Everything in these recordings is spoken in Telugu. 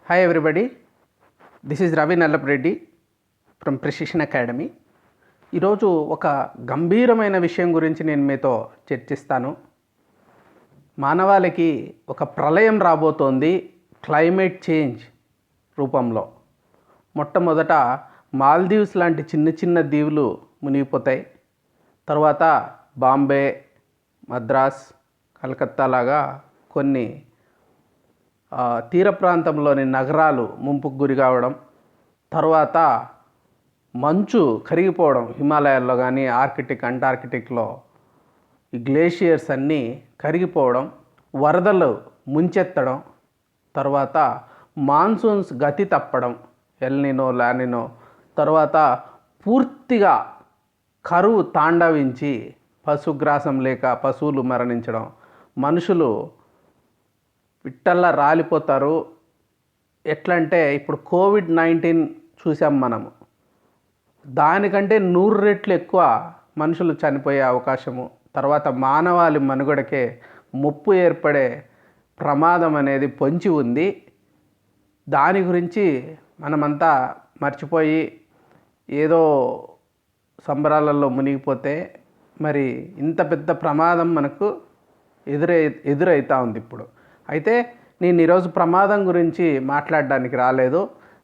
Hi everybody, this is Ravi Nallapreddy from Precision Academy. ఈరోజు ఒక గంభీరమైన విషయం గురించి నేను మీతో చర్చిస్తాను. మానవాళికి ఒక ప్రళయం రాబోతోంది క్లైమేట్ చేంజ్ రూపంలో. మొట్టమొదట మాల్దీవ్స్ లాంటి చిన్న చిన్న దీవులు మునిగిపోతాయి. తర్వాత బాంబే, మద్రాస్, కలకత్తా లాగా కొన్ని తీర ప్రాంతంలోని నగరాలు ముంపుకు గురి కావడం, తర్వాత మంచు కరిగిపోవడం, హిమాలయాల్లో కానీ అంటార్కిటిక్లో ఈ గ్లేషియర్స్ అన్నీ కరిగిపోవడం, వరదలు ముంచెత్తడం, తర్వాత మాన్సూన్స్ గతి తప్పడం, ఎల్నినో లానినో, తర్వాత పూర్తిగా కరువు తాండవించి పశుగ్రాసం లేక పశువులు మరణించడం, మనుషులు పిట్టల్లా రాలిపోతారు. ఎట్లా అంటే ఇప్పుడు కోవిడ్-19 చూసాం మనము, దానికంటే 100 రెట్లు ఎక్కువ మనుషులు చనిపోయే అవకాశము, తర్వాత మానవాళి మనుగడకే ముప్పు ఏర్పడే ప్రమాదం అనేది పొంచి ఉంది. దాని గురించి మనమంతా మర్చిపోయి ఏదో సంబరాలలో మునిగిపోతే మరి ఇంత పెద్ద ప్రమాదం మనకు ఎదురవుతూ ఉంది ఇప్పుడు. అయితే నేను ఈరోజు ప్రమాదం గురించి మాట్లాడడానికి రాలేదు,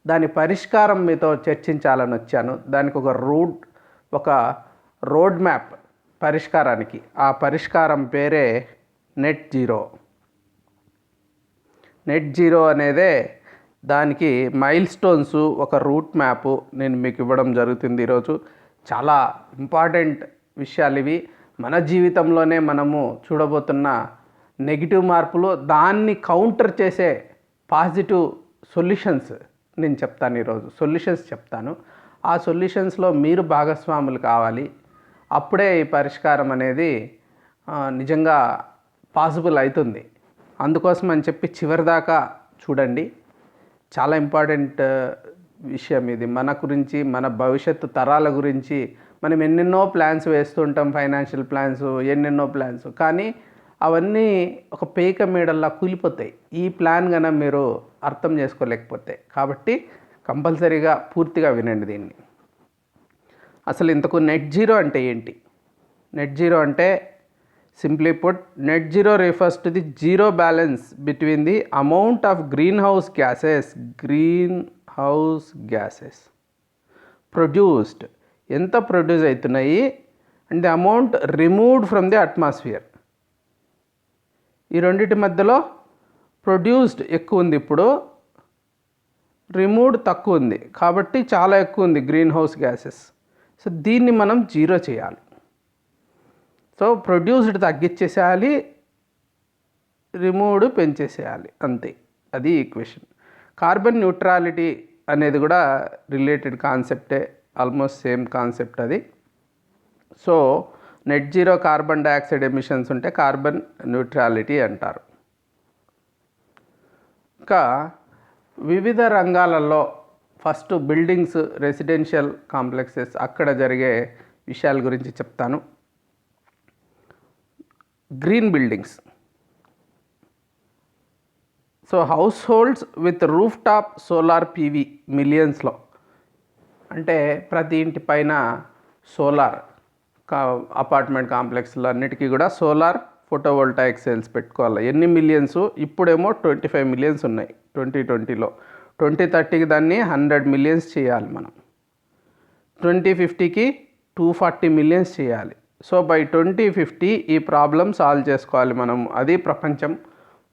దాని పరిష్కారం మీతో చర్చించాలని వచ్చాను. దానికి ఒక రోడ్ మ్యాప్ పరిష్కారానికి, ఆ పరిష్కారం పేరే నెట్ జీరో. నెట్ జీరో అనేదే దానికి మైల్ స్టోన్స్, ఒక రూట్ మ్యాప్ నేను మీకు ఇవ్వడం జరుగుతుంది ఈరోజు. చాలా ఇంపార్టెంట్ విషయాలు ఇవి. మన జీవితంలోనే మనము చూడబోతున్న నెగిటివ్ మార్పులు, దాన్ని కౌంటర్ చేసే పాజిటివ్ సొల్యూషన్స్ నేను చెప్తాను. ఈరోజు సొల్యూషన్స్ చెప్తాను. ఆ సొల్యూషన్స్లో మీరు భాగస్వాములు కావాలి. అప్పుడే ఈ పరిష్కారం అనేది నిజంగా పాసిబుల్ అవుతుంది. అందుకోసం అని చెప్పి చివరిదాకా చూడండి. చాలా ఇంపార్టెంట్ విషయం ఇది. మన గురించి, మన భవిష్యత్తు తరాల గురించి మనం ఎన్నెన్నో ప్లాన్స్ వేస్తుంటాం, ఫైనాన్షియల్ ప్లాన్స్, ఎన్నెన్నో ప్లాన్స్, కానీ అవన్నీ ఒక పేక మేడల్లా కూలిపోతాయి ఈ ప్లాన్ కన్నా మీరు అర్థం చేసుకోలేకపోతే. కాబట్టి కంపల్సరీగా పూర్తిగా వినండి దీన్ని. అసలు ఇంతకు నెట్ జీరో అంటే ఏంటి? నెట్ జీరో అంటే simply put, net zero refers to the zero balance between the amount of green house gases produced, ఎంత ప్రొడ్యూస్ అవుతున్నాయి, and the amount removed from the atmosphere. ఈ రెండింటి మధ్యలో ప్రొడ్యూస్డ్ ఎక్కువ ఉంది, ఇప్పుడు రిమూవ్డ్ తక్కువ ఉంది, కాబట్టి చాలా ఎక్కువ ఉంది గ్రీన్ హౌస్ గ్యాసెస్. సో దీన్ని మనం జీరో చేయాలి. సో ప్రొడ్యూస్డ్ తగ్గించేసేయాలి, రిమూవ్డ్ పెంచేసేయాలి, అంతే. అది ఈక్వేషన్. కార్బన్ న్యూట్రాలిటీ అనేది కూడా రిలేటెడ్ కాన్సెప్టే, ఆల్మోస్ట్ సేమ్ కాన్సెప్ట్ అది. So net zero carbon dioxide emissions ఉంటే కార్బన్ న్యూట్రాలిటీ అంటారు. ఇంకా వివిధ రంగాలలో ఫస్ట్ బిల్డింగ్స్, రెసిడెన్షియల్ కాంప్లెక్సెస్, అక్కడ జరిగే విషయాల గురించి చెప్తాను. Green buildings. So households with rooftop solar PV మిలియన్స్లో, అంటే ప్రతి ఇంటి పైన సోలార్, అపార్ట్మెంట్ కాంప్లెక్స్లో అన్నిటికీ కూడా సోలార్ ఫోటోవోల్టాయిక్ సెల్స్ పెట్టుకోవాలి. ఎన్ని మిలియన్స్? ఇప్పుడేమో 25 మిలియన్స్ ఉన్నాయి 2020లో. 2030కి దాన్ని 100 మిలియన్స్ చేయాలి మనం. 2050కి 240 మిలియన్స్ చేయాలి. సో బై 2050 ఈ ప్రాబ్లం సాల్వ్ చేసుకోవాలి మనం. అది ప్రపంచం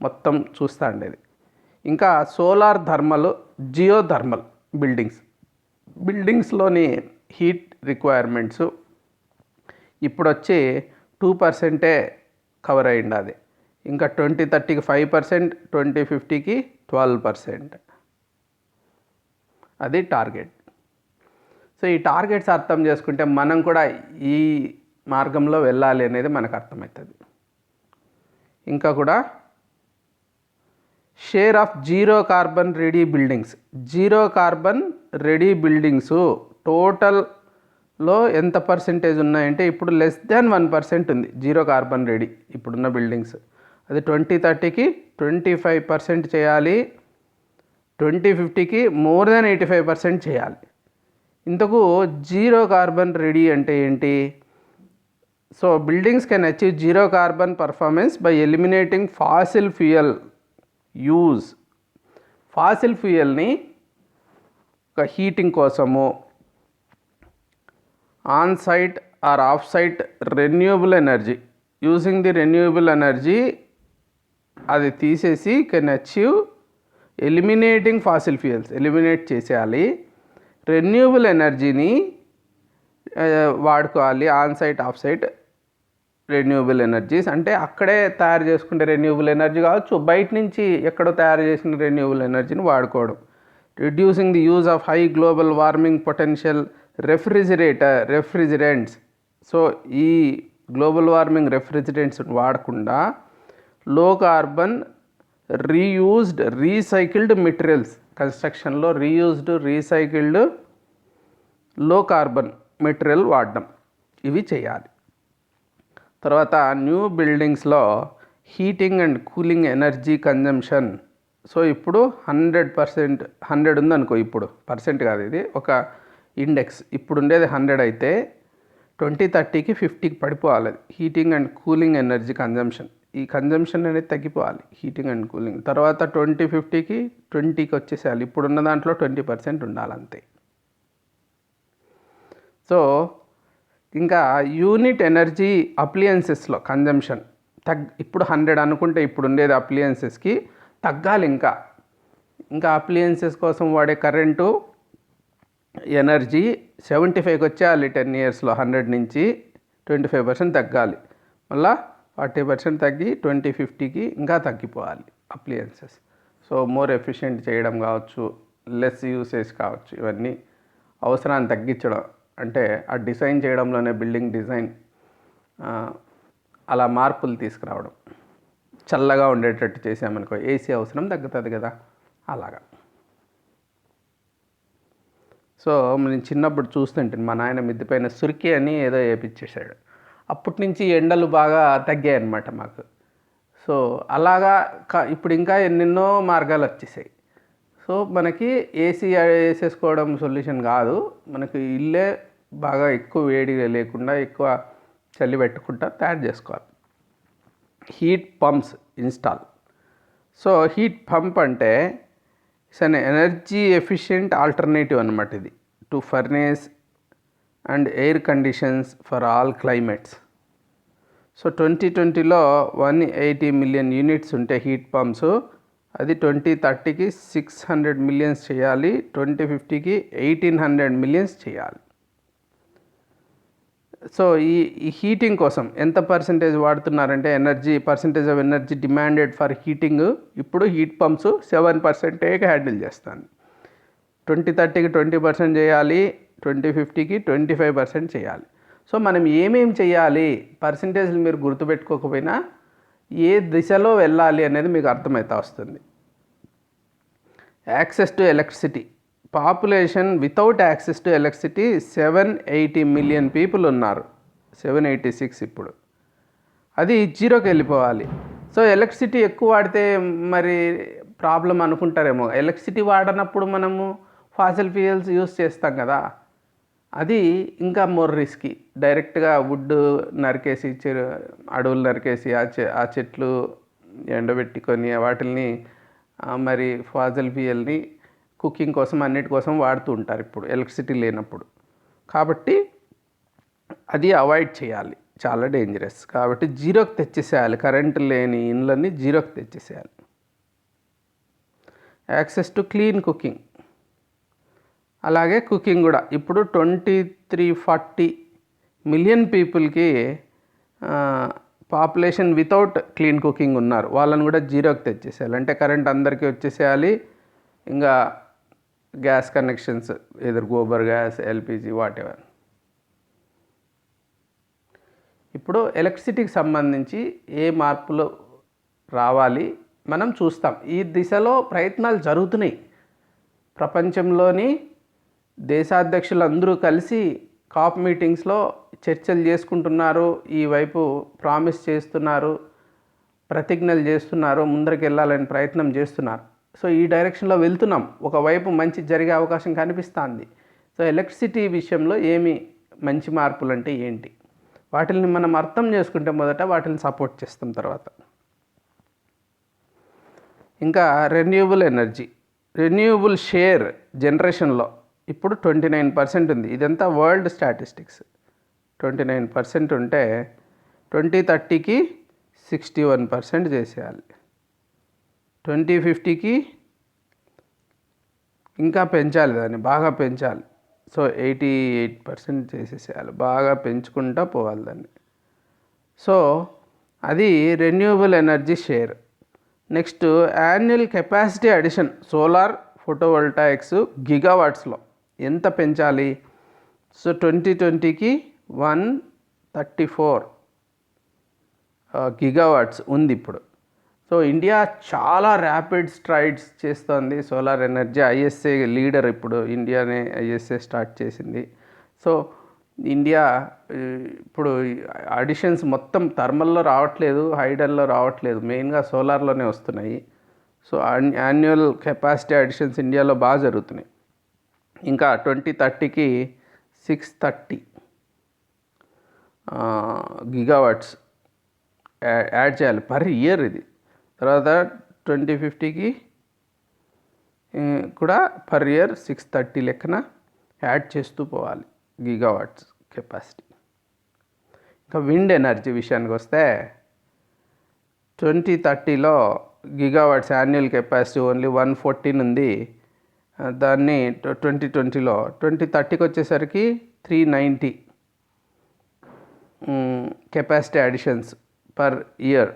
మొత్తం చూస్తూ ఉండేది. ఇంకా సోలార్ థర్మల్, జియోథర్మల్ బిల్డింగ్స్లోని హీట్ రిక్వైర్మెంట్స్ ఇప్పుడు వచ్చి 2% కవర్ అయ్యింది. అది ఇంకా 2030కి 5%, 2050కి 12%. అది టార్గెట్. సో ఈ టార్గెట్స్ అర్థం చేసుకుంటే మనం కూడా ఈ మార్గంలో వెళ్ళాలి అనేది మనకు అర్థమవుతుంది. ఇంకా కూడా share of zero carbon ready buildings టోటల్లో ఎంత పర్సెంటేజ్ ఉన్నాయంటే ఇప్పుడు <1% ఉంది జీరో కార్బన్ రెడీ ఇప్పుడున్న బిల్డింగ్స్. అది 2030కి 25% చేయాలి. 2050కి మోర్ దాన్ 85% చేయాలి. ఇంతకు జీరో కార్బన్ రెడీ అంటే ఏంటి? So buildings can achieve zero carbon performance by eliminating fossil fuel use. Fossil ఫ్యూయల్ని ఒక హీటింగ్ కోసము, on site or off site renewable energy, using the renewable energy అది తీసేసి can achieve eliminating fossil fuels, eliminate చేసేయాలి. రెన్యూవబుల్ ఎనర్జీని వాడుకోవాలి. On site off site renewable energies అంటే అక్కడే తయారు చేసుకుంటే రెన్యూవబుల్ ఎనర్జీ కావచ్చు, బయట నుంచి ఎక్కడో తయారు చేసిన రెన్యూవబుల్ ఎనర్జీని వాడుకోవడం. Reducing the use of high global warming potential refrigerants. So ఈ గ్లోబల్ వార్మింగ్ రెఫ్రిజిరెంట్స్ వాడకుండా low carbon reused recycled materials, కన్స్ట్రక్షన్లో reused recycled low carbon material వాడడం, ఇవి చేయాలి. తర్వాత న్యూ బిల్డింగ్స్లో heating and cooling energy consumption. So ఇప్పుడు 100%, 100 ఉందనుకో, ఇప్పుడు పర్సెంట్ కాదు, ఇది ఒక ఇండెక్స్. ఇప్పుడు ఉండేది 100 అయితే 2030కి 50కి పడిపోవాలి heating and cooling energy consumption. ఈ కన్జంప్షన్ అనేది తగ్గిపోవాలి, హీటింగ్ అండ్ కూలింగ్. తర్వాత 2050కి 20కి వచ్చేసేయాలి. ఇప్పుడున్న దాంట్లో 20% ఉండాలి అంతే. సో ఇంకా యూనిట్ ఎనర్జీ అప్లియన్సెస్లో కన్జంప్షన్ ఇప్పుడు 100 అనుకుంటే ఇప్పుడు ఉండేది అప్లియన్సెస్కి తగ్గాలి. ఇంకా అప్లియన్సెస్ కోసం వాడే కరెంటు ఎనర్జీ 75కి వచ్చేయాలి 10 ఇయర్స్లో. 100 నుంచి 25% తగ్గాలి. మళ్ళీ 40% తగ్గి 2050కి ఇంకా తగ్గిపోవాలి అప్లియన్సెస్. సో మోర్ ఎఫిషియెంట్ చేయడం కావచ్చు, లెస్ యూసేజ్ కావచ్చు, ఇవన్నీ అవసరాన్ని తగ్గించడం. అంటే ఆ డిజైన్ చేయడంలోనే బిల్డింగ్ డిజైన్ అలా మార్పులు తీసుకురావడం. చల్లగా ఉండేటట్టు చేసామనుకో ఏసీ అవసరం తగ్గుతుంది కదా, అలాగా. సో నేను చిన్నప్పుడు చూస్తుంటాను, మా నాయన మిద్దె పైన సురికి అని ఏదో వేయించేసాడు. అప్పటి నుంచి ఎండలు బాగా తగ్గాయి అన్నమాట మాకు. సో అలాగా ఇప్పుడు ఇంకా ఎన్నెన్నో మార్గాలు వచ్చేసాయి. సో మనకి ఏసీ వేసేసుకోవడం సొల్యూషన్ కాదు, మనకి ఇల్లే బాగా ఎక్కువ వేడి లేకుండా ఎక్కువ చలి పెట్టుకుంటా తయారు చేసుకోవాలి. Heat pumps install. So heat pump అంటే it's an energy efficient alternative అన్నమాట ఇది to furnace and air conditions for all climates. So 2020లో 180 మిలియన్ యూనిట్స్ ఉంటే హీట్ పంప్స్, అది 2030కి 600 మిలియన్స్ చేయాలి, 2050కి 1800 మిలియన్స్ చేయాలి. సో ఈ హీటింగ్ కోసం ఎంత పర్సెంటేజ్ వాడుతున్నారంటే percentage of energy demanded for heating ఇప్పుడు హీట్ పంప్స్ 7% హ్యాండిల్ చేస్తాను. 2030కి 20% చేయాలి, 2050కి 25% చేయాలి. సో మనం ఏమేమి చేయాలి, పర్సెంటేజ్లు మీరు గుర్తుపెట్టుకోకపోయినా ఏ దిశలో వెళ్ళాలి అనేది మీకు అర్థమవుతా వస్తుంది. Access to electricity. Population without access to electricity 780 million people ఉన్నారు, 786 ఇప్పుడు. అది జీరోకి వెళ్ళిపోవాలి. సో ఎలక్ట్రిసిటీ ఎక్కువ వాడితే మరి ప్రాబ్లం అనుకుంటారేమో. ఎలక్ట్రిసిటీ వాడనప్పుడు మనము ఫాసిల్ ఫ్యూయల్స్ యూస్ చేస్తాం కదా, అది ఇంకా మోర్ రిస్కీ. డైరెక్ట్గా వుడ్ నరికేసి అడవులు నరికేసి ఆ చెట్లు ఎండబెట్టుకొని వాటిని మరి ఫాసిల్ ఫ్యూయల్ని కుకింగ్ కోసం అన్నిటి కోసం వాడుతూ ఉంటారు ఇప్పుడు ఎలక్ట్రిసిటీ లేనప్పుడు. కాబట్టి అది అవాయిడ్ చేయాలి, చాలా డేంజరస్. కాబట్టి జీరోకి తెచ్చేసేయాలి, కరెంటు లేని ఇండ్లన్నీ జీరోకి తెచ్చేసేయాలి. Access to clean cooking. అలాగే కుకింగ్ కూడా ఇప్పుడు 2340 మిలియన్ పీపుల్కి పాపులేషన్ వితౌట్ క్లీన్ కుకింగ్ ఉన్నారు, వాళ్ళని కూడా జీరోకి తెచ్చేసేయాలి. అంటే కరెంట్ అందరికీ వచ్చేసేయాలి. ఇంకా గ్యాస్ కనెక్షన్స్ ఏదో గోబర్ గ్యాస్, ఎల్పిజి, వాటెవర్. ఇప్పుడు ఎలక్ట్రిసిటీకి సంబంధించి ఏ మార్పులు రావాలి మనం చూస్తాం. ఈ దిశలో ప్రయత్నాలు జరుగుతున్నాయి. ప్రపంచంలోని దేశాధ్యక్షులు అందరూ కలిసి కాప్ మీటింగ్స్లో చర్చలు చేసుకుంటున్నారు. ఈ వైపు ప్రామిస్ చేస్తున్నారు, ప్రతిజ్ఞలు చేస్తున్నారు, ముందరికి వెళ్ళాలని ప్రయత్నం చేస్తున్నారు. సో ఈ డైరెక్షన్లో వెళ్తున్నాం, ఒకవైపు మంచి జరిగే అవకాశం కనిపిస్తుంది. సో ఎలక్ట్రిసిటీ విషయంలో ఏమి మంచి మార్పులు అంటే ఏంటి, వాటిని మనం అర్థం చేసుకుంటే మొదట వాటిని సపోర్ట్ చేస్తాం తర్వాత. ఇంకా రెన్యూవబుల్ షేర్ జనరేషన్లో ఇప్పుడు 29% ఉంది. ఇదంతా వరల్డ్ స్టాటిస్టిక్స్. 29% ఉంటే 2030కి 61% చేసేయాలి, 2050కి ఇంకా పెంచాలి, దాన్ని బాగా పెంచాలి. సో 88% చేసేసేయాలి, బాగా పెంచుకుంటూ పోవాలి దాన్ని. సో అది renewable energy share. Next annual capacity addition solar photovoltaics గిగావాట్స్లో ఎంత పెంచాలి? సో 2020కి 134 గిగావాట్స్ ఉంది ఇప్పుడు. సో ఇండియా చాలా ర్యాపిడ్ స్ట్రైడ్స్ చేస్తోంది సోలార్ ఎనర్జీ. ఐఎస్ఏ లీడర్ ఇప్పుడు ఇండియానే ఐఎస్ఏ స్టార్ట్ చేసింది. సో ఇండియా ఇప్పుడు అడిషన్స్ మొత్తం థర్మల్లో రావట్లేదు, హైడల్లో రావట్లేదు, మెయిన్గా సోలార్లోనే వస్తున్నాయి. సో యాన్యువల్ కెపాసిటీ అడిషన్స్ ఇండియాలో బాగా జరుగుతున్నాయి. ఇంకా 2030కి 630 గిగావాట్స్ యాడ్ చేయాలి పర్ ఇయర్ ఇది. తర్వాత 2050కి కూడా పర్ ఇయర్ 630 లెక్కన యాడ్ చేస్తూ పోవాలి గిగావాట్స్ కెపాసిటీ. ఇంకా విండ్ ఎనర్జీ విషయానికి వస్తే 2030లో గిగావాట్స్ యాన్యువల్ కెపాసిటీ ఓన్లీ 114 ఉంది. దాన్ని 2020లో 2030కి వచ్చేసరికి 390 capacity additions per year.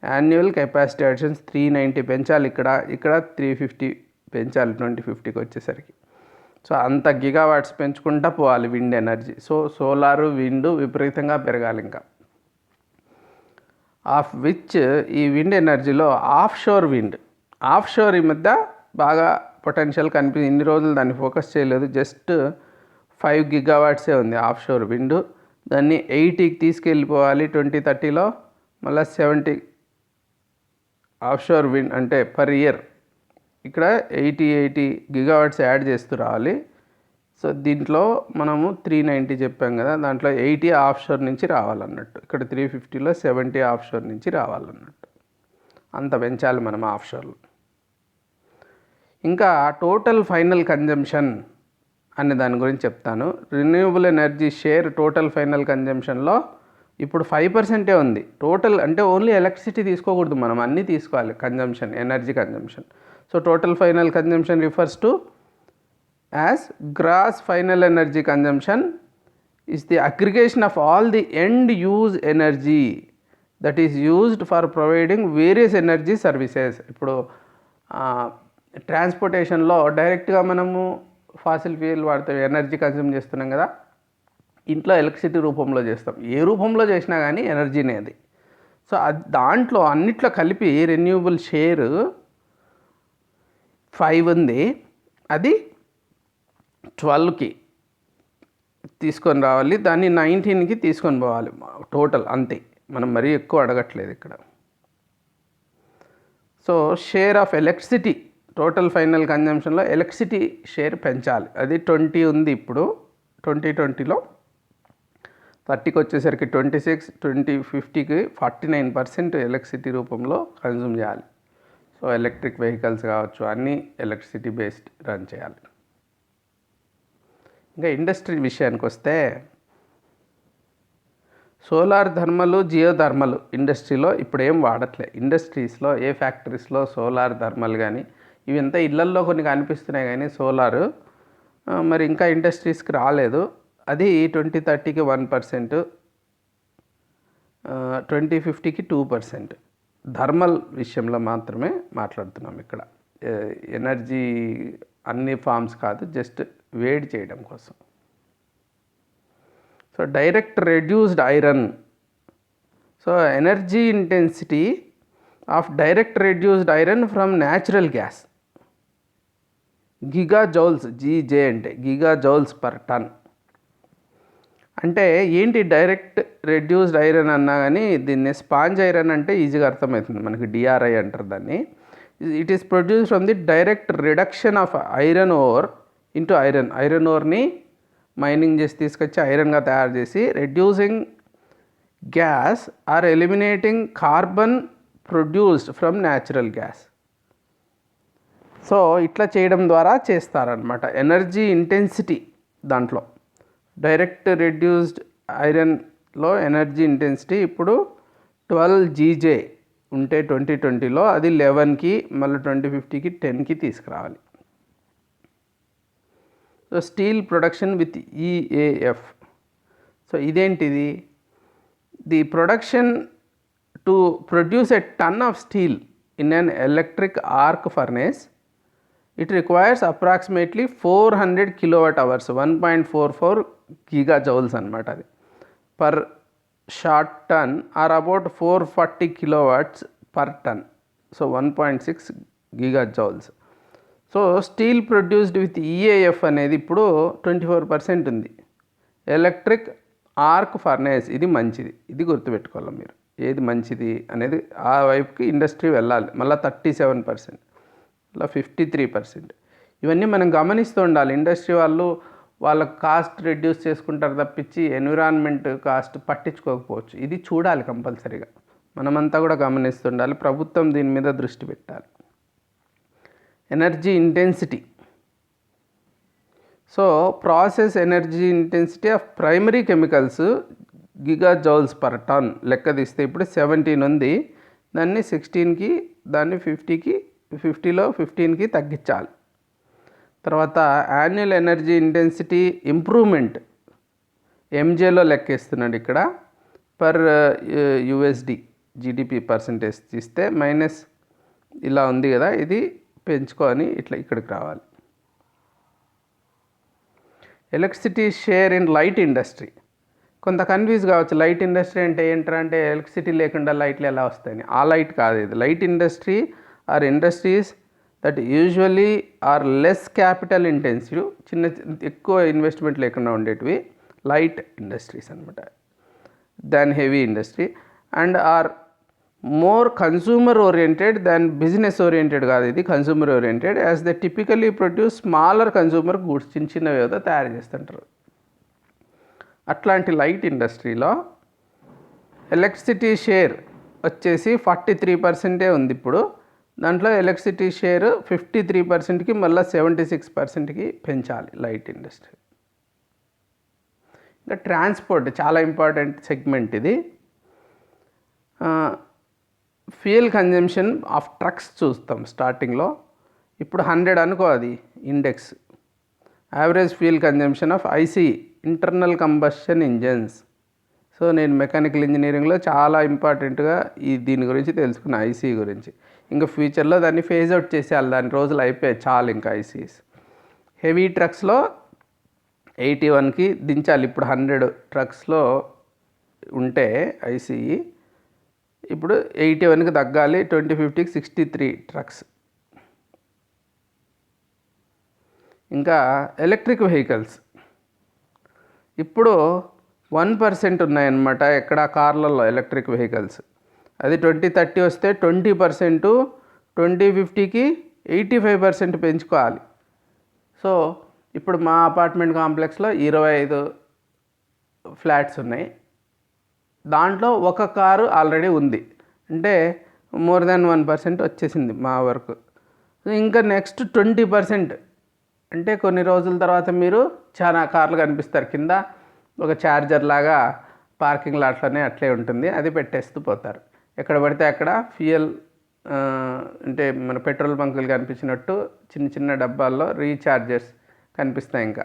Annual capacity additions 390 పెంచాలి, ఇక్కడ 350 పెంచాలి 2050కి వచ్చేసరికి. సో అంత గిగావాట్స్ పెంచుకుంటూ పోవాలి wind energy. So solar wind విపరీతంగా పెరగాలి. ఇంకా ఆఫ్ విచ్ ఈ విండ్ ఎనర్జీలో ఆఫ్ షోర్ ఈ మధ్య బాగా పొటెన్షియల్ ఇన్ని రోజులు దాన్ని ఫోకస్ చేయలేదు, జస్ట్ 5 గిగావాట్సే ఉంది ఆఫ్ షోర్ విండ్. దాన్ని 80కి తీసుకెళ్ళిపోవాలి 2030లో, మళ్ళీ 70 ఆఫ్ షోర్ విండ్ అంటే పర్ ఇయర్ ఇక్కడ 80 గిగావాట్స్ యాడ్ చేస్తూ రావాలి. సో దీంట్లో మనము 390 చెప్పాం కదా, దాంట్లో 80 ఆఫ్ షోర్ నుంచి రావాలన్నట్టు. ఇక్కడ 350లో 70 ఆఫ్ షోర్ నుంచి రావాలన్నట్టు. అంత పెంచాలి మనం ఆఫ్ షోర్లో. ఇంకా టోటల్ ఫైనల్ కన్జంప్షన్ అనే దాని గురించి చెప్తాను. Renewable energy share total final కన్జంప్షన్లో ఇప్పుడు 5% ఉంది. టోటల్ అంటే ఓన్లీ ఎలక్ట్రిసిటీ తీసుకోకూడదు, మనం అన్నీ తీసుకోవాలి consumption, energy consumption. So total final consumption refers to as gross final energy consumption is the aggregation of all the end use energy that is used for providing various energy services. ఇప్పుడు ట్రాన్స్పోర్టేషన్లో డైరెక్ట్గా మనము ఫాసిల్ ఫ్యూయల్ వాడుతాం, ఎనర్జీ కన్జ్యూమ్ చేస్తున్నాం కదా. ఇంట్లో ఎలక్ట్రిసిటీ రూపంలో చేస్తాం, ఏ రూపంలో చేసినా కానీ ఎనర్జీనే అది. సో దాంట్లో అన్నిట్లో కలిపి రెన్యూవబుల్ షేర్ 5 ఉంది, అది 12కి తీసుకొని రావాలి, దాన్ని 19కి తీసుకొని పోవాలి టోటల్. అంతే, మనం మరీ ఎక్కువ అడగట్లేదు ఇక్కడ. So share of electricity total final కన్జంప్షన్లో ఎలక్ట్రిసిటీ షేర్ పెంచాలి. అది 20 ఉంది ఇప్పుడు 2020లో. 30కి వచ్చేసరికి 26, 2050కి 49% ఎలక్ట్రిసిటీ రూపంలో కన్జ్యూమ్ చేయాలి. సో ఎలక్ట్రిక్ వెహికల్స్ కావచ్చు, అన్నీ ఎలక్ట్రిసిటీ బేస్డ్ రన్ చేయాలి. ఇంకా ఇండస్ట్రీ విషయానికి వస్తే సోలార్ థర్మల్, జియో థర్మల్ ఇండస్ట్రీలో ఇప్పుడు ఏం వాడట్లే. ఇండస్ట్రీస్లో ఏ ఫ్యాక్టరీస్లో సోలార్ థర్మల్ కానీ ఇవంతా ఇళ్లల్లో కొన్ని కనిపిస్తున్నాయి, కానీ సోలారు మరి ఇంకా ఇండస్ట్రీస్కి రాలేదు. అది 2030కి 1%, 2050కి 2%. థర్మల్ విషయంలో మాత్రమే మాట్లాడుతున్నాం ఇక్కడ. ఎనర్జీ అన్ని ఫార్మ్స్ కాదు, జస్ట్ వేడి చేయడం కోసం. So direct reduced iron. So energy intensity of direct reduced iron from natural gas giga joules, GJ అంటే గిగా జౌల్స్ పర్ టన్. అంటే ఏంటి డైరెక్ట్ రెడ్యూస్డ్ ఐరన్ అన్నా కానీ దీన్ని స్పాంజ్ ఐరన్ అంటే ఈజీగా అర్థమవుతుంది మనకి, డిఆర్ఐ అంటారు దాన్ని. It is produce from the direct reduction of iron ore into iron ఓర్ని మైనింగ్ చేసి తీసుకొచ్చి ఐరన్గా తయారు చేసి reducing gas or eliminating carbon produced from natural gas. So ఇట్లా చేయడం ద్వారా చేస్తారనమాట. ఎనర్జీ ఇంటెన్సిటీ దాంట్లో డైరెక్ట్ రెడ్యూస్డ్ ఐరన్లో ఎనర్జీ ఇంటెన్సిటీ ఇప్పుడు 12 GJ ఉంటే 2020లో అది 11కి మళ్ళీ 2050కి 10కి తీసుకురావాలి. So steel production with EAF. So ఇదేంటిది? The production to produce a ton of steel in an electric arc furnace it requires approximately 400 kilowatt hours, 1.44 gigajoules అనమాట అది per short ton or about 440 kilowatts per ton. So 1.6 gigajoules. So steel produced with EAF అనేది ఇప్పుడు 24% ఉంది. ఎలక్ట్రిక్ ఆర్క్ ఫర్నేస్ ఇది మంచిది, ఇది గుర్తుపెట్టుకోవాలి మీరు. ఏది మంచిది అనేది ఆ వైపుకి ఇండస్ట్రీ వెళ్ళాలి. మళ్ళీ 37%, ఇలా 53%. ఇవన్నీ మనం గమనిస్తూ ఉండాలి. ఇండస్ట్రీ వాళ్ళు వాళ్ళ కాస్ట్ రెడ్యూస్ చేసుకుంటారు తప్పించి ఎన్విరాన్మెంట్ కాస్ట్ పట్టించుకోకపోవచ్చు. ఇది చూడాలి కంపల్సరీగా. మనమంతా కూడా గమనిస్తుండాలి. ప్రభుత్వం దీని మీద దృష్టి పెట్టాలి. Energy intensity. So process energy intensity of primary chemicals gigajoules per ton లెక్క తీస్తే ఇప్పుడు 17 ఉంది. దాన్ని 16కి, దాన్ని 50లో 15కి తగ్గించాలి. తర్వాత యాన్యువల్ ఎనర్జీ ఇంటెన్సిటీ ఇంప్రూవ్మెంట్ ఎంజేలో లెక్కేస్తున్నాడు ఇక్కడ. పర్ USD GDP పర్సంటేజ్ తీస్తే మైనస్ ఇలా ఉంది కదా, ఇది పెంచుకొని ఇట్లా ఇక్కడికి రావాలి. Electricity share in light industry. కొంత కన్ఫ్యూజ్ కావచ్చు. లైట్ ఇండస్ట్రీ అంటే ఏంటంటే ఎలక్ట్రిసిటీ లేకుండా లైట్లు ఎలా వస్తాయని. ఆ లైట్ కాదు ఇది. Light industry are industries that usually are less capital intensive, ఎక్కువ ఇన్వెస్ట్మెంట్ లేకుండా ఉండేటివి లైట్ ఇండస్ట్రీస్ అనమాట than heavy industry. And are more consumer oriented than business oriented కాదు, ఇది consumer oriented. As they typically produce smaller consumer goods, చిన్నవి ఏదో తయారు చేస్తుంటారు. అట్లాంటి లైట్ ఇండస్ట్రీలో ఎలక్ట్రిసిటీ షేర్ వచ్చేసి 43% ఉంది ఇప్పుడు. దాంట్లో ఎలక్ట్రిసిటీ షేర్ 53%కి మళ్ళీ 76%కి పెంచాలి లైట్ ఇండస్ట్రీ. ఇంకా ట్రాన్స్పోర్ట్ చాలా ఇంపార్టెంట్ సెగ్మెంట్ ఇది. ఫ్యూయల్ కన్జంప్షన్ ఆఫ్ ట్రక్స్ చూస్తాం స్టార్టింగ్లో. ఇప్పుడు 100 అనుకో అది index. Average fuel consumption of IC internal combustion engines. So నేను మెకానికల్ ఇంజనీరింగ్లో చాలా ఇంపార్టెంట్గా దీని గురించి తెలుసుకున్నా, IC గురించి. ఇంకా ఫ్యూచర్లో దాన్ని ఫేజ్ అవుట్ చేసేయాలి, దాని రోజులు అయిపోయాయి చాలు ఇంకా ICs. హెవీ ట్రక్స్లో 81కి దించాలి. ఇప్పుడు 100 ట్రక్స్లో ఉంటే IC ఇప్పుడు 81కి తగ్గాలి. 2050కి 63 ట్రక్స్. ఇంకా ఎలక్ట్రిక్ వెహికల్స్ ఇప్పుడు 1% ఉన్నాయన్నమాట ఎక్కడ కార్లలో ఎలక్ట్రిక్ వెహికల్స్. అది 2030 వస్తే 20%, 2050కి 85% పెంచుకోవాలి. సో ఇప్పుడు మా అపార్ట్మెంట్ కాంప్లెక్స్లో 25 ఫ్లాట్స్ ఉన్నాయి. దాంట్లో ఒక కారు ఆల్రెడీ ఉంది, అంటే మోర్ దాన్ 1% వచ్చేసింది మా వరకు. ఇంకా నెక్స్ట్ 20%, అంటే కొన్ని రోజుల తర్వాత మీరు చాలా కార్లు కనిపిస్తారు కింద, ఒక ఛార్జర్ లాగా పార్కింగ్ లాట్లోనే అట్లే ఉంటుంది, అది పెట్టేస్తూ పోతారు. ఎక్కడ పడితే అక్కడ ఫ్యూయల్ అంటే మన పెట్రోల్ బంకులు కనిపించినట్టు చిన్న చిన్న డబ్బాల్లో రీఛార్జర్స్ కనిపిస్తాయి ఇంకా.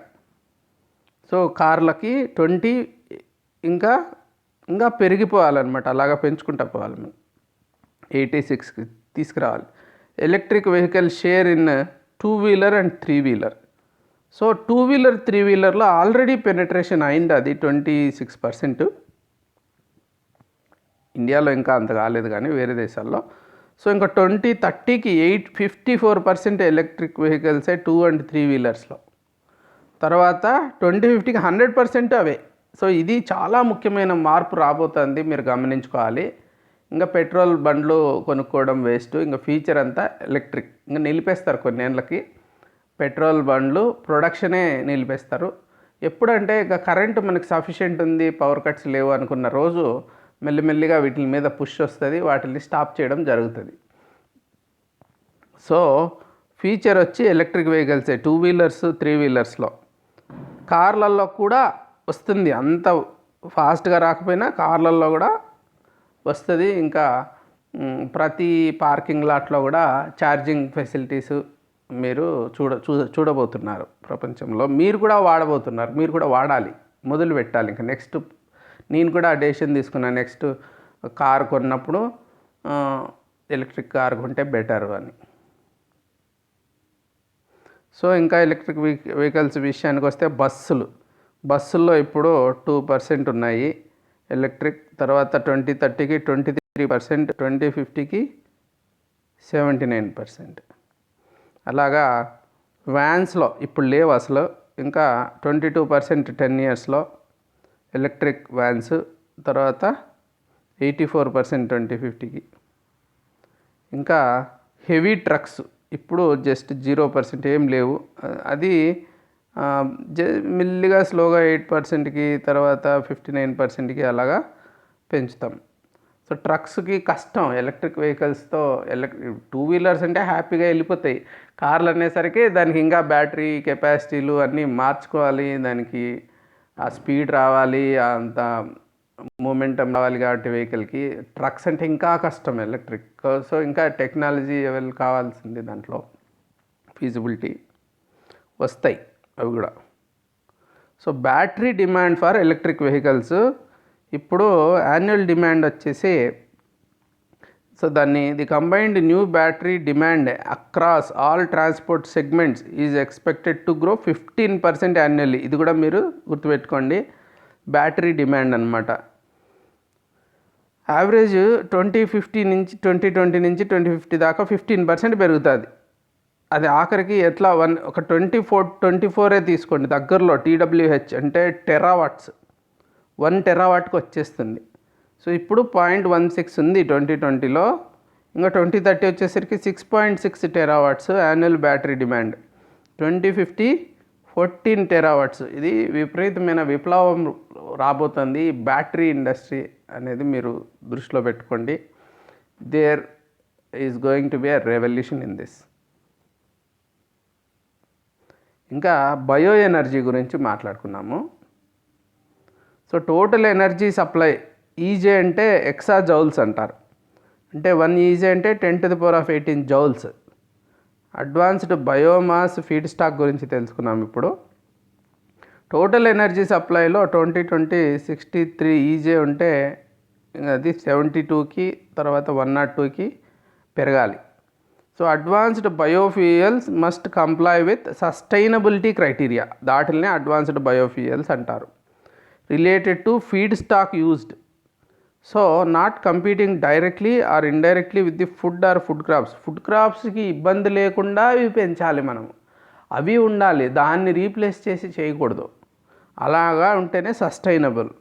సో కార్లకి 20 ఇంకా పెరిగిపోవాలన్నమాట, అలాగా పెంచుకుంటూ పోవాలి మనం. 86కి తీసుకురావాలి. Electric vehicle share in 2-wheeler and 3-wheeler. So 2-wheeler 3-wheelerలో ఆల్రెడీ పెనట్రేషన్ అయింది, అది 26%. ఇండియాలో ఇంకా అంత కాలేదు కానీ వేరే దేశాల్లో. సో ఇంకా 2030కి 54% ఎలక్ట్రిక్ వెహికల్సే 2 and 3-wheelersలో. తర్వాత 2050కి 100% అవే. సో ఇది చాలా ముఖ్యమైన మార్పు రాబోతుంది, మీరు గమనించుకోవాలి. ఇంకా పెట్రోల్ బండ్లు కొనుక్కోవడం వేస్ట్, ఇంకా ఫ్యూచర్ అంతా ఎలక్ట్రిక్. ఇంకా నిలిపేస్తారు కొన్ని ఏళ్ళకి పెట్రోల్ బండ్లు ప్రొడక్షనే నిలిపేస్తారు. ఎప్పుడంటే ఇక కరెంటు మనకి సఫిషియెంట్ ఉంది, పవర్ కట్స్ లేవు అనుకున్న రోజు మెల్లిమెల్లిగా వీటి మీద పుష్ వస్తుంది, వాటిని స్టాప్ చేయడం జరుగుతుంది. సో ఫ్యూచర్ వచ్చి ఎలక్ట్రిక్ వెహికల్సే, 2 వీలర్స్ 3 వీలర్స్లో. కార్లలో కూడా వస్తుంది, అంత ఫాస్ట్గా రాకపోయినా కార్లలో కూడా వస్తుంది. ఇంకా ప్రతి పార్కింగ్ లాట్లో కూడా ఛార్జింగ్ ఫెసిలిటీస్ మీరు చూడబోతున్నారు ప్రపంచంలో. మీరు కూడా వాడబోతున్నారు, మీరు కూడా వాడాలి, మొదలు పెట్టాలి. ఇంకా నెక్స్ట్ నేను కూడా డెసిషన్ తీసుకున్నాను, నెక్స్ట్ కార్ కొన్నప్పుడు ఎలక్ట్రిక్ కార్ కొంటే బెటర్ అని. సో ఇంకా ఎలక్ట్రిక్ వెహికల్స్ విషయానికి వస్తే బస్సుల్లో ఇప్పుడు 2% ఉన్నాయి ఎలక్ట్రిక్. తర్వాత 2030కి 23%, 2050కి 79%. అలాగా వ్యాన్స్లో ఇప్పుడు లేవు అసలు. ఇంకా 22% 10 ఇయర్స్లో ఎలక్ట్రిక్ వ్యాన్స్. తర్వాత 84% 2050కి. ఇంకా హెవీ ట్రక్స్ ఇప్పుడు జస్ట్ 0% ఏం లేవు. అది మెల్లిగా స్లోగా 8%కి, తర్వాత 59%కి అలాగా పెంచుతాం. సో ట్రక్స్కి కష్టం ఎలక్ట్రిక్ వెహికల్స్తో. 2 వీలర్స్ అంటే హ్యాపీగా వెళ్ళిపోతాయి. కార్లు అనేసరికి దానికి ఇంకా బ్యాటరీ కెపాసిటీలు అన్నీ మార్చుకోవాలి, దానికి ఆ స్పీడ్ రావాలి, అంత మూమెంటం రావాలి. కాబట్టి వెహికల్కి ట్రక్స్ అంటే ఇంకా కష్టం ఎలక్ట్రిక్. సో ఇంకా టెక్నాలజీ కావాల్సింది, దాంట్లో ఫీజిబిలిటీ వస్తాయి అవి కూడా. So battery demand for electric vehicles ఇప్పుడు యాన్యువల్ డిమాండ్ వచ్చేసి, so the combined new battery demand across all transport segments is expected to grow 15% annually. ఇది కూడా మీరు గుర్తుపెట్టుకోండి, బ్యాటరీ డిమాండ్ అనమాట. యావరేజ్ 2020 నుంచి 2050 దాకా 15% పెరుగుతుంది. అది ఆఖరికి ఎట్లా ఒక 24 తీసుకోండి దగ్గరలో. TWH అంటే టెరావాట్స్, 1 టెరావాట్కి వచ్చేస్తుంది. సో ఇప్పుడు 0.16 ఉంది 2020లో. ఇంకా 2030 వచ్చేసరికి 6.6 టెరావాట్స్ యాన్యువల్ బ్యాటరీ డిమాండ్. 2050 14 టెరావాట్స్. ఇది విపరీతమైన విప్లవం రాబోతుంది బ్యాటరీ ఇండస్ట్రీ అనేది మీరు దృష్టిలో పెట్టుకోండి. There is going to be a revolution in this. ఇంకా బయో ఎనర్జీ గురించి మాట్లాడుకున్నాము. So total energy supply, EJ అంటే ఎక్సా జౌల్స్ అంటారు. అంటే 1 ఈజే అంటే 10⁻18 joules. Advanced biomass feedstock గురించి తెలుసుకున్నాం ఇప్పుడు. టోటల్ ఎనర్జీ సప్లైలో 2020 63 ఈజే ఉంటే అది 72కి, తర్వాత 102కి పెరగాలి. So advanced biofuels must comply with sustainability criteria. దాటిల్నే అడ్వాన్స్డ్ బయోఫ్యూయల్స్ అంటారు. Related to feedstock used, so not competing directly or indirectly with the food or food crops. Food క్రాప్స్కి ఇబ్బంది లేకుండా అవి పెంచాలి మనం, అవి ఉండాలి, దాన్ని రీప్లేస్ చేసి చేయకూడదు. అలాగా ఉంటేనే sustainable.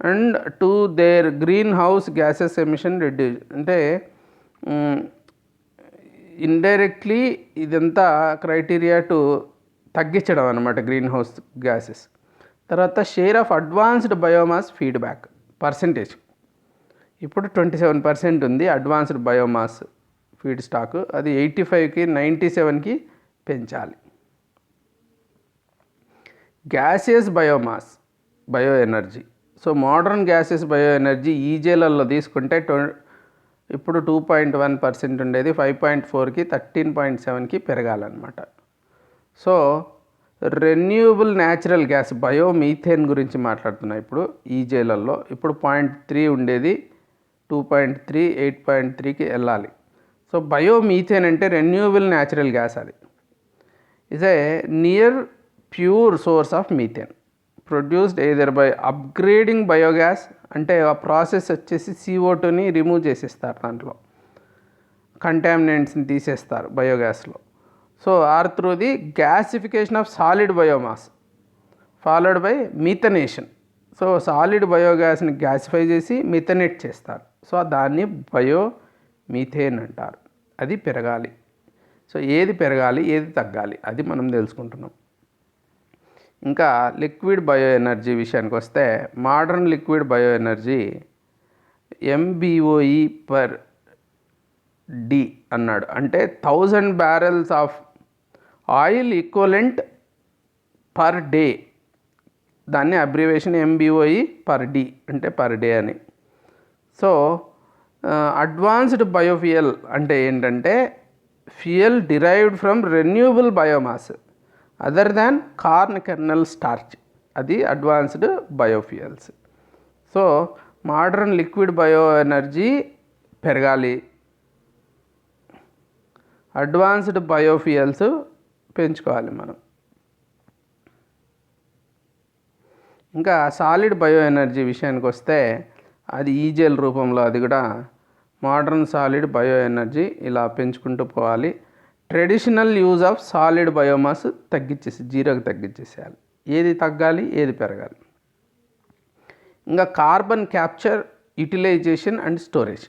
And to their green house gases emission reduce, అంటే ఇండైరెక్ట్లీ ఇదంతా క్రైటీరియా టు తగ్గించడం అనమాట గ్రీన్ హౌస్ గ్యాసెస్. తర్వాత share of advanced biomass feedback percentage ఇప్పుడు 27% ఉంది అడ్వాన్స్డ్ బయోమాస్ ఫీడ్ స్టాక్. అది 85కి 97కి పెంచాలి. Gases biomass bio energy. So modern gases bio energy ఈజేలలో తీసుకుంటే ఇప్పుడు 2.1% ఉండేది 5.4కి 13.7కి పెరగాలన్నమాట. So renewable natural gas biomethane గురించి మాట్లాడుతున్నా ఇప్పుడు ఈజేలలో. ఇప్పుడు 0.3 ఉండేది 2.3, 8.3కి వెళ్ళాలి. సో బయోమీథేన్ అంటే రెన్యూవబుల్ న్యాచురల్ గ్యాస్. అది is a near pure source of methane produced either by upgrading biogas, అంటే ఆ ప్రాసెస్ వచ్చేసి CO2ని రిమూవ్ చేసేస్తారు, దాంట్లో కంటామినెంట్స్ని తీసేస్తారు బయోగ్యాస్లో. So or through the gasification of solid biomass followed by methanation. So solid బయోగ్యాస్ని గ్యాసిఫై చేసి మిథనేట్ చేస్తారు. సో దాన్ని బయో మీథేన్ అంటారు. అది పెరగాలి. సో ఏది పెరగాలి, ఏది తగ్గాలి, అది మనం తెలుసుకుంటున్నాం. ఇంకా లిక్విడ్ బయో ఎనర్జీ విషయానికి వస్తే, modern liquid bio energy MBOE per d అన్నాడు. అంటే 1000 barrels of oil equivalent per day. దాన్ని అబ్రివేషన్ MBOE పర్ డి అంటే పర్ డే అని. సో అడ్వాన్స్డ్ బయోఫ్యూయల్ అంటే ఏంటంటే fuel derived from renewable biomass other than corn kernel starch, అది advanced biofuels. So modern liquid bio energy పెరగాలి, అడ్వాన్స్డ్ బయోఫ్యూయల్స్ పెంచుకోవాలి మనం. ఇంకా సాలిడ్ బయో ఎనర్జీ విషయానికి వస్తే అది ఈజెల్ రూపంలో, అది కూడా మోడర్న్ సాలిడ్ బయో ఎనర్జీ ఇలా పెంచుకుంటూ పోవాలి. Traditional use of solid biomass తగ్గించేసి జీరోకి తగ్గించేసేయాలి. ఏది తగ్గాలి, ఏది పెరగాలి. ఇంకా carbon capture, utilization and storage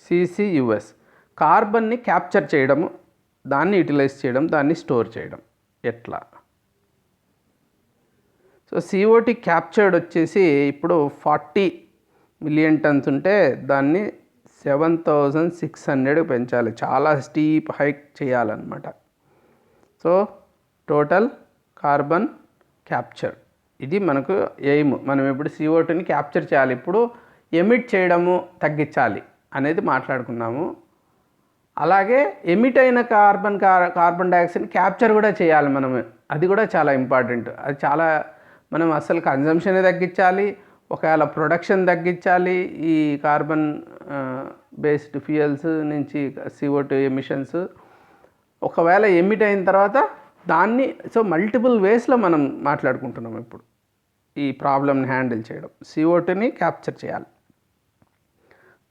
CCUS. కార్బన్ని క్యాప్చర్ చేయడము, దాన్ని యూటిలైజ్ చేయడం, దాన్ని స్టోర్ చేయడం ఎట్లా. సో CO2 క్యాప్చర్డ్ వచ్చేసి ఇప్పుడు 40 మిలియన్ టన్స్ ఉంటే దాన్ని 7600 పెంచాలి. చాలా స్టీప్ హైక్ చేయాలన్నమాట. సో టోటల్ కార్బన్ క్యాప్చర్, ఇది మనకు ఎయిమ్. మనం ఇప్పుడు CO2ని క్యాప్చర్ చేయాలి, ఇప్పుడు ఎమిట్ చేయడము తగ్గించాలి అనేది మాట్లాడుకున్నాము. అలాగే ఎమిట్ అయిన కార్బన్ డైఆక్సైడ్ని క్యాప్చర్ కూడా చేయాలి మనము, అది కూడా చాలా ఇంపార్టెంట్. అది చాలా మనం అసలు కన్జంప్షన్ తగ్గించాలి, ఒకవేళ ప్రొడక్షన్ తగ్గించాలి. ఈ కార్బన్ బేస్డ్ ఫ్యూయల్స్ నుంచి CO2 ఎమిషన్స్ ఒకవేళ ఎమిట్ అయిన తర్వాత దాన్ని, సో మల్టిపుల్ వేస్లో మనం మాట్లాడుకుంటున్నాం ఇప్పుడు ఈ ప్రాబ్లమ్ని హ్యాండిల్ చేయడం. CO2ని క్యాప్చర్ చేయాలి.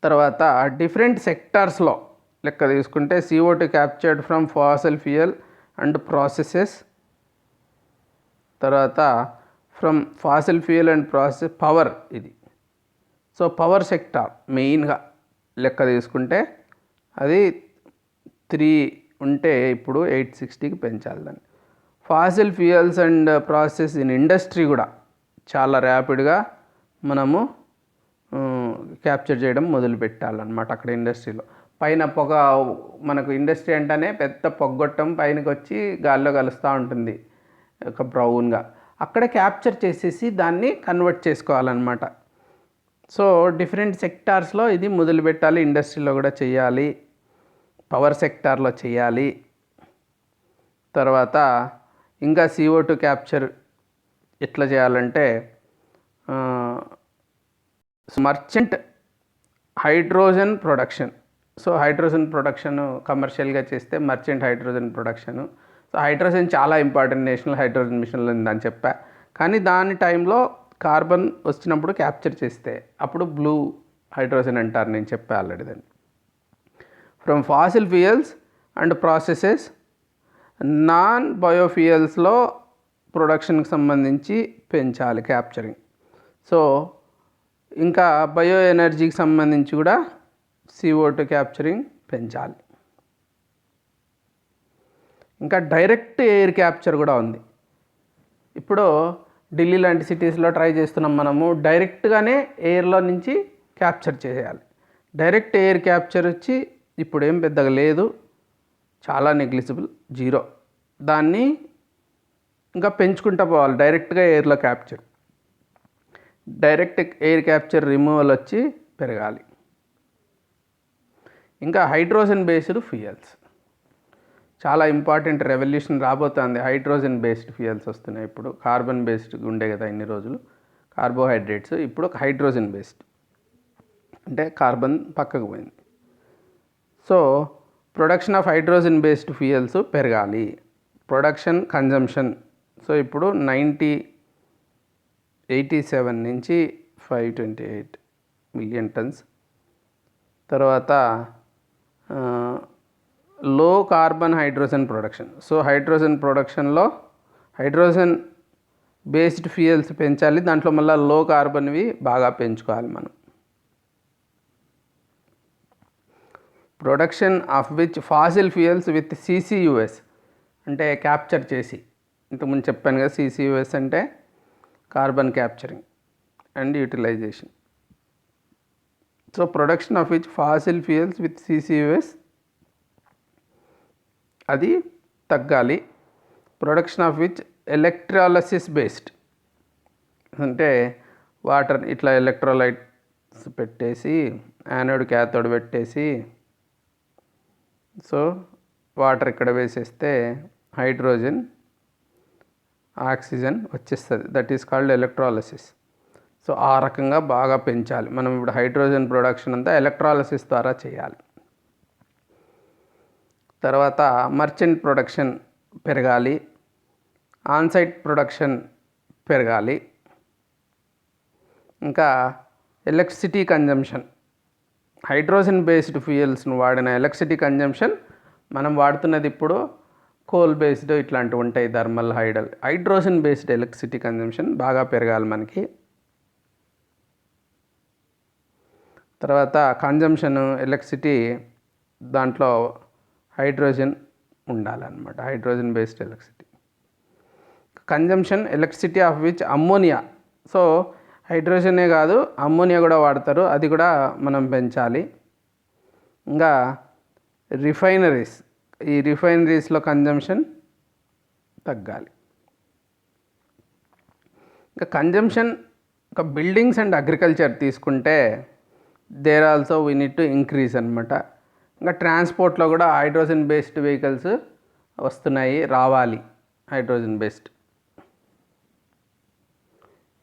తర్వాత డిఫరెంట్ సెక్టార్స్లో లెక్క తీసుకుంటే CO2 captured from fossil fuel and processes, తర్వాత from fossil fuel and process power ఇది. సో పవర్ సెక్టార్ మెయిన్గా లెక్క తీసుకుంటే అది 3 ఉంటే ఇప్పుడు 860కి పెంచాలి దాన్ని. Fossil fuels and process in industry కూడా చాలా ర్యాపిడ్గా మనము క్యాప్చర్ చేయడం మొదలు పెట్టాలన్నమాట. అక్కడ ఇండస్ట్రీలో పైన పొగ, మనకు ఇండస్ట్రీ అంటేనే పెద్ద పొగ్గొట్టం పైనకి వచ్చి గాల్లో కలుస్తూ ఉంటుంది ఒక బ్రౌన్గా, అక్కడ క్యాప్చర్ చేసేసి దాన్ని కన్వర్ట్ చేసుకోవాలన్నమాట. సో డిఫరెంట్ సెక్టార్స్లో ఇది మొదలు పెట్టాలి. ఇండస్ట్రీలో కూడా చేయాలి, పవర్ సెక్టార్లో చేయాలి. తర్వాత ఇంకా CO2 క్యాప్చర్ ఎట్లా చేయాలంటే merchant hydrogen production. So hydrogen production కమర్షియల్గా చేస్తే merchant hydrogen production. So hydrogen చాలా ఇంపార్టెంట్, నేషనల్ హైడ్రోజన్ మిషన్లో అని చెప్పా. కానీ దాని టైంలో కార్బన్ వచ్చినప్పుడు క్యాప్చర్ చేస్తే అప్పుడు బ్లూ హైడ్రోజన్ అంటారు, నేను చెప్పా ఆల్రెడీ దాన్ని. From fossil fuels and processes, non బయోఫ్యూయల్స్లో ప్రొడక్షన్కి సంబంధించి పెంచాలి క్యాప్చరింగ్. సో ఇంకా బయో ఎనర్జీకి సంబంధించి కూడా CO2 క్యాప్చరింగ్ పెంచాలి. ఇంకా డైరెక్ట్ ఎయిర్ క్యాప్చర్ కూడా ఉంది. ఇప్పుడు ఢిల్లీ లాంటి సిటీస్లో ట్రై చేస్తున్నాం మనము, డైరెక్ట్గానే ఎయిర్లో నుంచి క్యాప్చర్ చేయాలి. డైరెక్ట్ ఎయిర్ క్యాప్చర్ వచ్చి ఇప్పుడు ఏం పెద్దగా లేదు, చాలా నెగ్లిజిబుల్, జీరో. దాన్ని ఇంకా పెంచుకుంటూ పోవాలి. డైరెక్ట్గా ఎయిర్లో capture, direct air capture removal వచ్చి పెరగాలి. ఇంకా హైడ్రోజన్ బేస్డ్ ఫ్యూయల్స్ చాలా ఇంపార్టెంట్, రెవల్యూషన్ రాబోతుంది. హైడ్రోజన్ బేస్డ్ ఫ్యూయల్స్ వస్తున్నాయి ఇప్పుడు. కార్బన్ బేస్డ్ ఉండే కదా ఇన్ని రోజులు కార్బోహైడ్రేట్స్, ఇప్పుడు హైడ్రోజన్ బేస్డ్ అంటే కార్బన్ పక్కకు పోయింది. So production of hydrogen based fuels పెరగాలి. ప్రొడక్షన్, కన్జంప్షన్, సో ఇప్పుడు 87 నుంచి 528 మిలియన్ టన్స్. తర్వాత low carbon hydrogen production. So hydrogen ప్రొడక్షన్లో హైడ్రోజన్ బేస్డ్ ఫ్యూయల్స్ పెంచాలి, దాంట్లో మళ్ళీ లో కార్బన్వి బాగా పెంచుకోవాలి మనం. Production of which fossil fuels with CCUS అంటే క్యాప్చర్ చేసి, ఇంతకుముందు చెప్పాను కదా, CCUS అంటే carbon capturing and utilization. So production of which fossil fuels with CCUS అది తగ్గాలి. Production of which electrolysis based అంటే వాటర్ ఇట్లా ఎలక్ట్రోలైట్స్ పెట్టేసి యానోడ్ క్యాథోడ్ పెట్టేసి, సో వాటర్ ఇక్కడ వేసేస్తే హైడ్రోజన్ ఆక్సిజన్ వచ్చేస్తుంది. That is called electrolysis. So ఆ రకంగా బాగా పెంచాలి. మనం ఇప్పుడు హైడ్రోజన్ ప్రొడక్షన్ అంతా ఎలక్ట్రాలసిస్ ద్వారా చేయాలి. తర్వాత మర్చెంట్ ప్రొడక్షన్ పెరగాలి, ఆన్సైట్ ప్రొడక్షన్ పెరగాలి. ఇంకా ఎలక్ట్రిసిటీ కన్జంప్షన్, హైడ్రోజన్ బేస్డ్ ఫ్యూయల్స్ను వాడిన ఎలక్ట్రిసిటీ కన్జంప్షన్, మనం వాడుతున్నది ఇప్పుడు కోల్ బేస్డ్ ఇట్లాంటివి ఉంటాయి, thermal, hydrogen based electricity consumption బాగా పెరగాలి మనకి. తర్వాత కన్జంప్షన్ ఎలక్ట్రిసిటీ దాంట్లో హైడ్రోజన్ ఉండాలన్నమాట, hydrogen based electricity. Consumption electricity of which ammonia, so హైడ్రోజనే కాదు అమ్మోనియా కూడా వాడతారు, అది కూడా మనం పెంచాలి. ఇంకా రిఫైనరీస్, ఈ రిఫైనరీస్లో కన్జంప్షన్ తగ్గాలి. ఇంకా కన్జంప్షన్ ఒక బిల్డింగ్స్ అండ్ అగ్రికల్చర్ తీసుకుంటే there also we need to increase అనమాట. ఇంకా ట్రాన్స్పోర్ట్లో కూడా హైడ్రోజన్ బేస్డ్ వెహికల్స్ వస్తున్నాయి, రావాలి హైడ్రోజన్ బేస్డ్.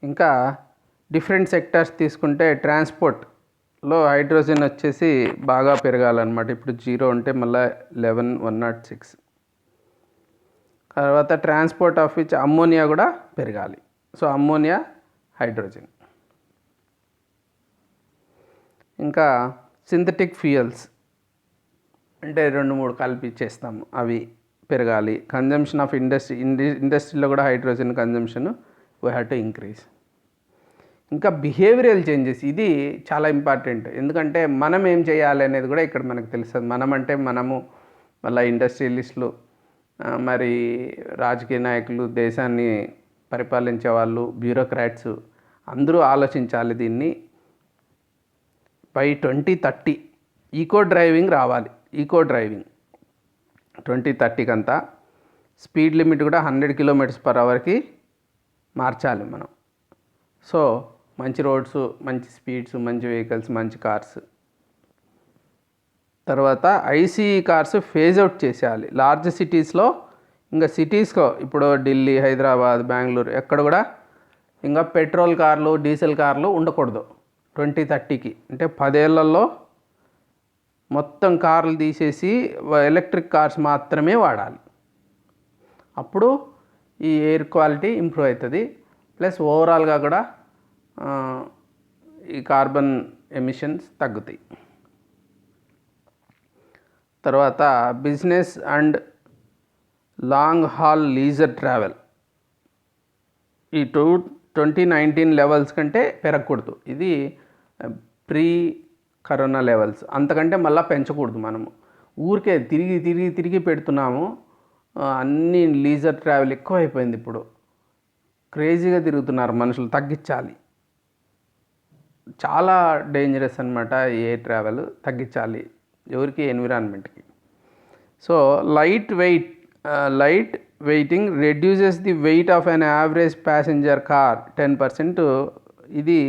ఇంకా డిఫరెంట్ సెక్టార్స్ తీసుకుంటే ట్రాన్స్పోర్ట్లో హైడ్రోజన్ వచ్చేసి బాగా పెరగాలన్నమాట. ఇప్పుడు 0 ఉంటే మళ్ళీ 11, 106. తర్వాత ట్రాన్స్పోర్ట్ ఆఫ్ విచ్ అమ్మోనియా కూడా పెరగాలి. So ammonia, hydrogen. ఇంకా సింథటిక్ ఫ్యూయల్స్ అంటే 2-3 కలిపి చేస్తాము, అవి పెరగాలి. కన్జంప్షన్ ఆఫ్ ఇండస్ట్రీలో కూడా hydrogen consumption we have to increase. ఇంకా బిహేవియరల్ చేంజెస్, ఇది చాలా ఇంపార్టెంట్. ఎందుకంటే మనం ఏం చేయాలి అనేది కూడా ఇక్కడ మనకు తెలుస్తుంది. మనం అంటే మనము, మళ్ళీ ఇండస్ట్రియలిస్టులు, మరి రాజకీయ నాయకులు, దేశాన్ని పరిపాలించే వాళ్ళు, బ్యూరోక్రాట్స్ అందరూ ఆలోచించాలి దీన్ని. బై 2030 ఈకో డ్రైవింగ్ రావాలి. ఈకో డ్రైవింగ్ 2030 అంతా స్పీడ్ లిమిట్ కూడా 100 km/hకి మార్చాలి మనం. సో మంచి రోడ్స్, మంచి స్పీడ్స్, మంచి వెహికల్స్, మంచి కార్స్. తర్వాత ఐసీఈ కార్స్ ఫేజ్ అవుట్ చేసేయాలి లార్జ్ సిటీస్లో. ఇంకా సిటీస్లో ఇప్పుడు ఢిల్లీ, హైదరాబాద్, బెంగళూరు ఎక్కడ కూడా ఇంకా పెట్రోల్ కార్లు, డీజిల్ కార్లు ఉండకూడదు 2030కి. అంటే 10 ఏళ్లలో మొత్తం కార్లు తీసేసి ఎలక్ట్రిక్ కార్స్ మాత్రమే వాడాలి. అప్పుడు ఈ ఎయిర్ క్వాలిటీ ఇంప్రూవ్ అవుతుంది, ప్లస్ ఓవరాల్గా కూడా ఈ కార్బన్ ఎమిషన్స్ తగ్గుతాయి. తర్వాత business and long hall leisure travel ఈ 2019 లెవెల్స్ కంటే పెరగకూడదు. ఇది ప్రీ కరోనా లెవెల్స్, అంతకంటే మళ్ళీ పెంచకూడదు. మనము ఊరికే తిరిగి పెడుతున్నాము. అన్నీ లీజర్ ట్రావెల్ ఎక్కువైపోయింది, ఇప్పుడు క్రేజీగా తిరుగుతున్నారు మనుషులు. తగ్గించాలి, చాలా డేంజరస్ అనమాట ఏ ట్రావెల్, తగ్గించాలి ఎవరికి, ఎన్విరాన్మెంట్కి. So light weighting reduces the weight of an average passenger car 10%. ఇది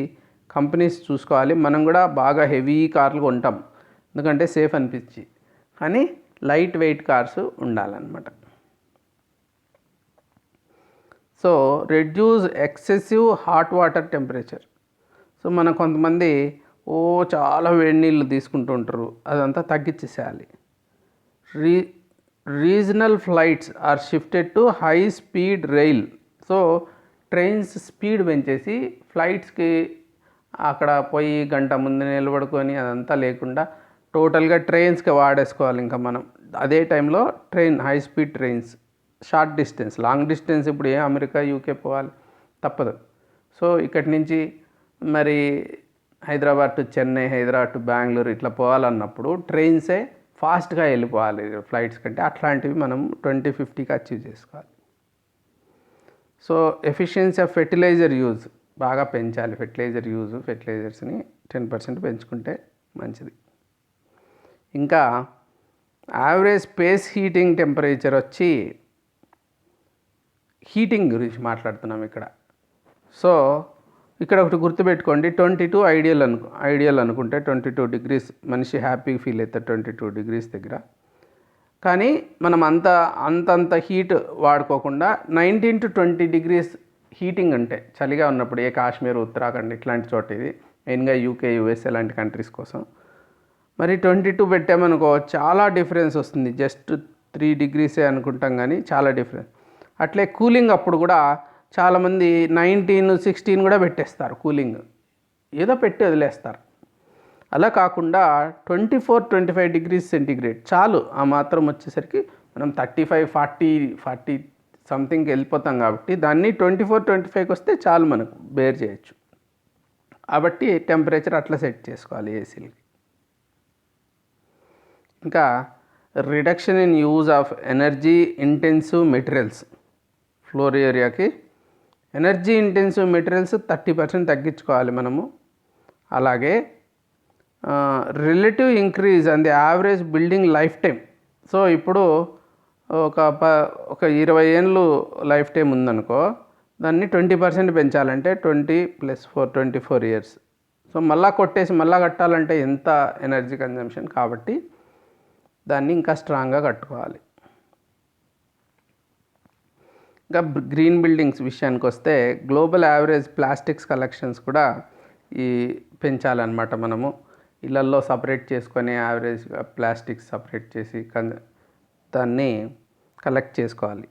కంపెనీస్ చూసుకోవాలి. మనం కూడా బాగా హెవీ కార్లు కొంటాం ఎందుకంటే సేఫ్ అనిపించి, కానీ లైట్ వెయిట్ కార్స్ ఉండాలన్నమాట. So reduce excessive hot water temperature. So మనం కొంతమంది చాలా వేడి నీళ్ళు తీసుకుంటూ ఉంటారు, అదంతా తగ్గించేసేయాలి. Regional flights are shifted to high speed rail. So trains speed పెంచేసి ఫ్లైట్స్కి అక్కడ పోయి గంట ముందు నిలబడుకొని అదంతా లేకుండా టోటల్గా ట్రైన్స్కి వాడేసుకోవాలి. ఇంకా మనం అదే టైంలో high speed trains, short distance, long distance ఇప్పుడు అమెరికా, యూకే పోవాలి తప్పదు. సో ఇక్కడి నుంచి మరి హైదరాబాద్ టు చెన్నై, హైదరాబాద్ టు బెంగళూరు ఇట్లా పోవాలన్నప్పుడు ట్రైన్సే ఫాస్ట్గా వెళ్ళిపోవాలి ఫ్లైట్స్ కంటే. అట్లాంటివి మనం 2050కి అచీవ్ చేసుకోవాలి. So efficiency of fertiliser use బాగా పెంచాలి. ఫెర్టిలైజర్స్ని 10% పెంచుకుంటే మంచిది. ఇంకా యావరేజ్ స్పేస్ హీటింగ్ టెంపరేచర్ వచ్చి, హీటింగ్ గురించి మాట్లాడుతున్నాం ఇక్కడ. సో ఇక్కడ ఒకటి గుర్తుపెట్టుకోండి, 22 ఐడియల్ అనుకుంటే 22 degrees మనిషి హ్యాపీగా ఫీల్ అవుతారు 22 degrees దగ్గర. కానీ మనం అంతంత హీట్ వాడుకోకుండా 19 to 20 degrees హీటింగ్ అంటే చలిగా ఉన్నప్పుడు, కాశ్మీర్, ఉత్తరాఖండ్ ఇట్లాంటి చోట, ఇది మెయిన్గా UK, USA లాంటి కంట్రీస్ కోసం. మరి 22 పెట్టామనుకో చాలా డిఫరెన్స్ వస్తుంది. జస్ట్ 3 degrees అనుకుంటాం కానీ చాలా డిఫరెన్స్. అట్లే కూలింగ్ అప్పుడు కూడా చాలామంది 19, 16 కూడా పెట్టేస్తారు కూలింగ్, ఏదో పెట్టి వదిలేస్తారు. అలా కాకుండా 24-25 degrees సెంటీగ్రేడ్ చాలు. ఆ మాత్రం వచ్చేసరికి మనం 35-40 సంథింగ్కి వెళ్ళిపోతాం కాబట్టి దాన్ని 24-25కి వస్తే చాలు, మనకు బేర్ చేయొచ్చు. కాబట్టి టెంపరేచర్ అట్లా సెట్ చేసుకోవాలి ఏసీలకి. ఇంకా reduction in use of energy intensive materials. Floor ఏరియాకి ఎనర్జీ ఇంటెన్సివ్ మెటీరియల్స్ 30% తగ్గించుకోవాలి మనము. అలాగే relative increase and the average building life time. So ఇప్పుడు ఒక 20 ఏళ్ళు లైఫ్ టైం ఉందనుకో, దాన్ని 20% పెంచాలంటే 20 + 4 24 years. సో మళ్ళీ కొట్టేసి మళ్ళీ కట్టాలంటే ఎంత ఎనర్జీ కన్జంప్షన్, కాబట్టి దాన్ని ఇంకా స్ట్రాంగ్గా కట్టుకోవాలి. ఇంకా గ్రీన్ బిల్డింగ్స్ విషయానికి వస్తే గ్లోబల్ యావరేజ్ ప్లాస్టిక్స్ కలెక్షన్స్ కూడా పెంచాలన్నమాట. మనము ఇళ్ళల్లో సపరేట్ చేసుకొని యావరేజ్గా ప్లాస్టిక్స్ సపరేట్ చేసి దాన్ని కలెక్ట్ చేసుకోవాలి.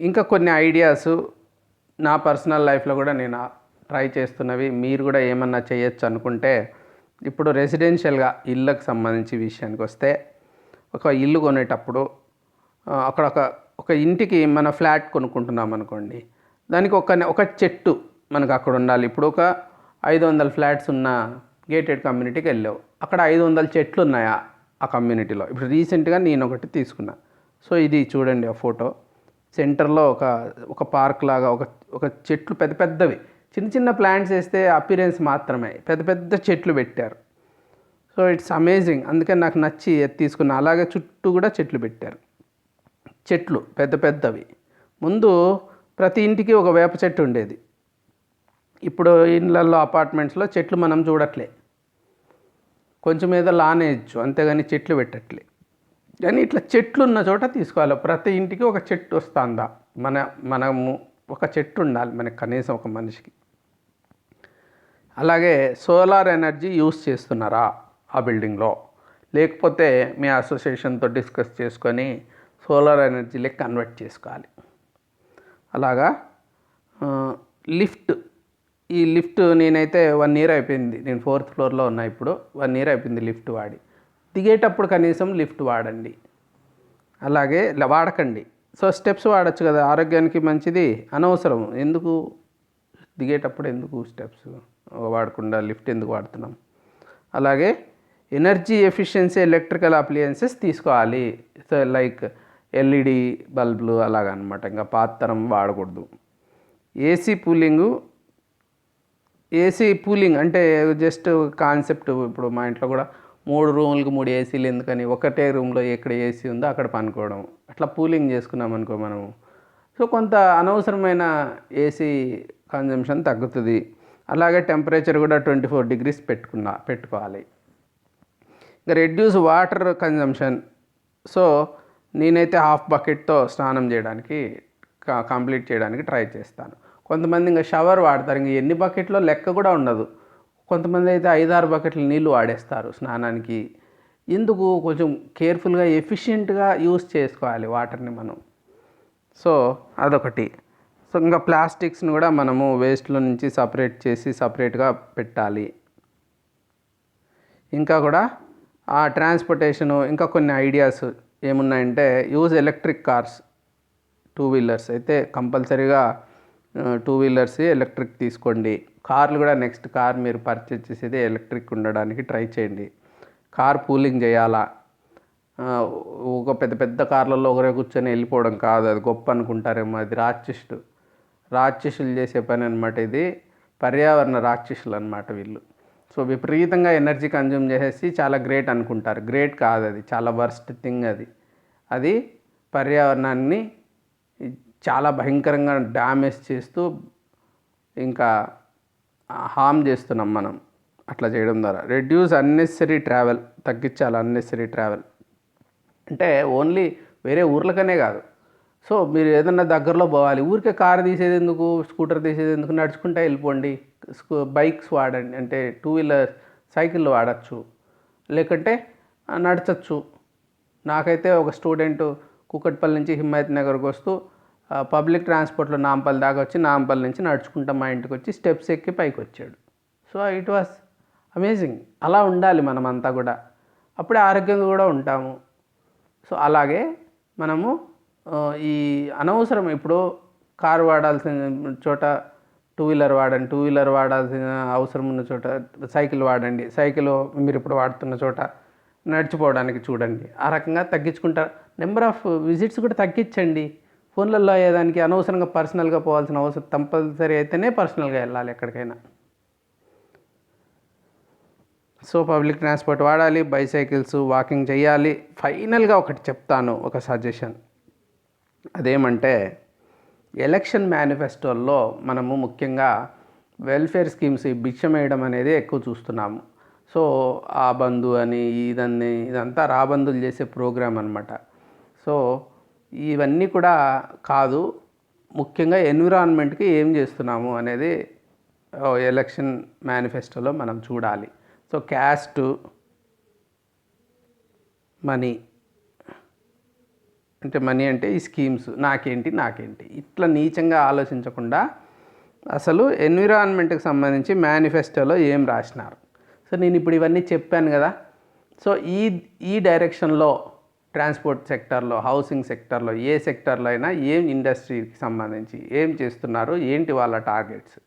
ఇంకా కొన్ని ఐడియాస్ నా పర్సనల్ లైఫ్లో కూడా నేను ట్రై చేస్తున్నవి, మీరు కూడా ఏమన్నా చేయొచ్చు అనుకుంటే, ఇప్పుడు రెసిడెన్షియల్గా ఇళ్ళకు సంబంధించి విషయానికి వస్తే, ఒక ఇల్లు కొనేటప్పుడు అక్కడ ఒక ఇంటికి మన ఫ్లాట్ కొనుక్కుంటున్నాం అనుకోండి, దానికి ఒక చెట్టు మనకు అక్కడ ఉండాలి. ఇప్పుడు ఒక 500 ఫ్లాట్స్ ఉన్న గేటెడ్ కమ్యూనిటీకి వెళ్ళావు, అక్కడ 500 చెట్లు ఉన్నాయా ఆ కమ్యూనిటీలో. ఇప్పుడు రీసెంట్గా నేను ఒకటి తీసుకున్నా. సో ఇది చూడండి ఆ ఫోటో. సెంటర్లో ఒక పార్క్ లాగా ఒక చెట్లు పెద్దవి, చిన్న ప్లాంట్స్ వేస్తే అపిరెన్స్ మాత్రమే, పెద్ద చెట్లు పెట్టారు. So it's amazing. అందుకని నాకు నచ్చి తీసుకున్నా. అలాగే చుట్టూ కూడా చెట్లు పెట్టారు. చెట్లు పెద్దవి. ముందు ప్రతి ఇంటికి ఒక వేప చెట్టు ఉండేది. ఇప్పుడు ఇళ్ళల్లో అపార్ట్మెంట్స్లో చెట్లు మనం చూడట్లే. కొంచెం ఏదో లాన్ వేయచ్చు, అంతేగాని చెట్లు పెట్టట్లే. కానీ ఇట్లా చెట్లు ఉన్న చోట తీసుకోవాలి. ప్రతి ఇంటికి ఒక చెట్టు వస్తుందా, మనము ఒక చెట్టు ఉండాలి మనకి, కనీసం ఒక మనిషికి. అలాగే సోలార్ ఎనర్జీ యూస్ చేస్తున్నారా ఆ బిల్డింగ్లో, లేకపోతే మీ అసోసియేషన్తో డిస్కస్ చేసుకొని సోలార్ ఎనర్జీలకి కన్వర్ట్ చేసుకోవాలి. అలాగా ఈ లిఫ్ట్ నేనైతే 1 year అయిపోయింది. నేను 4th floorలో ఉన్నా. ఇప్పుడు 1 year అయిపోయింది లిఫ్ట్ వాడి. దిగేటప్పుడు కనీసం లిఫ్ట్ వాడండి, అలాగే వాడకండి. సో స్టెప్స్ వాడచ్చు కదా, ఆరోగ్యానికి మంచిది. అనవసరం, ఎందుకు దిగేటప్పుడు ఎందుకు స్టెప్స్ వాడకుండా లిఫ్ట్ ఎందుకు వాడుతున్నాం. అలాగే ఎనర్జీ ఎఫిషియన్సీ ఎలక్ట్రికల్ అప్లయన్సెస్ తీసుకోవాలి. సో లైక్ LED బల్బులు అలాగనమాట. ఇంకా పాత తరం వాడకూడదు. ఏసీ పూలింగ్ అంటే జస్ట్ కాన్సెప్ట్. ఇప్పుడు మా ఇంట్లో కూడా 3 రూములకు 3 ఏసీలు ఎందుకని, ఒకటే రూమ్లో ఎక్కడ ఏసీ ఉందో అక్కడ పనుకోవడం, అట్లా పూలింగ్ చేసుకున్నాం అనుకో మనము. సో కొంత అనవసరమైన ఏసీ కన్జంప్షన్ తగ్గుతుంది. అలాగే టెంపరేచర్ కూడా 24 degrees పెట్టుకోవాలి. ఇంకా రెడ్యూస్ వాటర్ కన్జంప్షన్. సో నేనైతే 1/2 bucketతో స్నానం చేయడానికి కంప్లీట్ చేయడానికి ట్రై చేస్తాను. కొంతమంది ఇంకా షవర్ వాడతారు, ఇంక ఎన్ని బకెట్లో లెక్క కూడా ఉండదు. కొంతమంది అయితే 5-6 buckets నీళ్ళు వాడేస్తారు స్నానానికి. ఎందుకు, కొంచెం కేర్ఫుల్గా ఎఫిషియెంట్గా యూస్ చేసుకోవాలి వాటర్ని మనం. సో అదొకటి. సో ఇంకా ప్లాస్టిక్స్ని కూడా మనము వేస్ట్లో నుంచి సపరేట్ చేసి సపరేట్గా పెట్టాలి. ఇంకా కూడా ఆ ట్రాన్స్పోర్టేషను, ఇంకా కొన్ని ఐడియాస్ ఏమున్నాయంటే, యూజ్ ఎలక్ట్రిక్ కార్స్. 2 wheelers అయితే కంపల్సరీగా 2 wheelers ఎలక్ట్రిక్ తీసుకోండి. కార్లు కూడా నెక్స్ట్ కార్ మీరు పర్చేజ్ చేసేది ఎలక్ట్రిక్ ఉండడానికి ట్రై చేయండి. కార్ పూలింగ్ చేయాలా, ఒక పెద్ద పెద్ద కార్లలో ఒకరే కూర్చొని వెళ్ళిపోవడం కాదు, అది గొప్ప అనుకుంటారేమో. అది రాక్షసులు చేసే పని అనమాట. ఇది పర్యావరణ రాక్షసులు అనమాట వీళ్ళు. సో విపరీతంగా ఎనర్జీ కన్జ్యూమ్ చేసేసి చాలా గ్రేట్ అనుకుంటారు. గ్రేట్ కాదు, అది చాలా వర్స్ట్ థింగ్. అది పర్యావరణాన్ని చాలా భయంకరంగా డ్యామేజ్ చేస్తూ ఇంకా హామ్ చేస్తున్నాం మనం అట్లా చేయడం ద్వారా. రెడ్యూస్ అన్నెసరీ ట్రావెల్, తగ్గించాలి అన్నెసరీ ట్రావెల్. అంటే ఓన్లీ వేరే ఊర్లకనే కాదు. సో మీరు ఏదన్నా దగ్గరలో పోవాలి, ఊరికే కారు తీసేది ఎందుకు, స్కూటర్ తీసేది ఎందుకు, నడుచుకుంటే వెళ్ళిపోండి. బైక్స్ వాడండి, అంటే 2 వీలర్ సైకిళ్ళు వాడచ్చు, లేకంటే నడచచ్చు. నాకైతే ఒక స్టూడెంట్ కూకట్పల్లి నుంచి హిమాయత్ నగర్కి వస్తూ పబ్లిక్ ట్రాన్స్పోర్ట్లో నాంపల్లి దాకా వచ్చి, నాంపల్లి నుంచి నడుచుకుంటా మా ఇంటికి వచ్చి స్టెప్స్ ఎక్కి పైకి వచ్చాడు. So it was amazing. అలా ఉండాలి మనమంతా కూడా, అప్పుడే ఆరోగ్యంగా కూడా ఉంటాము. సో అలాగే మనము ఈ అనవసరం ఇప్పుడు కారు వాడాల్సిన చోట 2 వీలర్ వాడండి, 2 వీలర్ వాడాల్సిన అవసరం ఉన్న చోట సైకిల్ వాడండి, సైకిల్ మీరు ఇప్పుడు వాడుతున్న చోట నడిచిపోవడానికి చూడండి. ఆ రకంగా తగ్గించుకుంటారు. నెంబర్ ఆఫ్ విజిట్స్ కూడా తగ్గించండి. ఫోన్లలో అయ్యేదానికి అనవసరంగా పర్సనల్గా పోవాల్సిన అవసరం కంపల్సరీ అయితేనే పర్సనల్గా వెళ్ళాలి ఎక్కడికైనా. సో పబ్లిక్ ట్రాన్స్పోర్ట్ వాడాలి, బైసైకిల్స్, వాకింగ్ చేయాలి. ఫైనల్గా ఒకటి చెప్తాను, ఒక సజెషన్. అదేమంటే ఎలక్షన్ మేనిఫెస్టోల్లో మనము ముఖ్యంగా వెల్ఫేర్ స్కీమ్స్, భిక్షం వేయడం అనేది ఎక్కువ చూస్తున్నాము. సో ఆ బంధు అని ఇదంతా రాబందులు చేసే ప్రోగ్రామ్ అనమాట. సో ఇవన్నీ కూడా కాదు, ముఖ్యంగా ఎన్విరాన్మెంట్కి ఏం చేస్తున్నాము అనేది ఎలక్షన్ మేనిఫెస్టోలో మనం చూడాలి. సో క్యాస్ట్, మనీ అంటే ఈ స్కీమ్స్ నాకేంటి ఇట్లా నీచంగా ఆలోచించకుండా అసలు ఎన్విరాన్మెంట్కి సంబంధించి మేనిఫెస్టోలో ఏం రాసినారు. సో నేను ఇప్పుడు ఇవన్నీ చెప్పాను కదా. సో ఈ డైరెక్షన్లో ట్రాన్స్పోర్ట్ సెక్టార్లో, హౌసింగ్ సెక్టార్లో, ఏ సెక్టార్లో అయినా ఏం ఇండస్ట్రీకి సంబంధించి ఏం చేస్తున్నారు, ఏంటి వాళ్ళ టార్గెట్స్,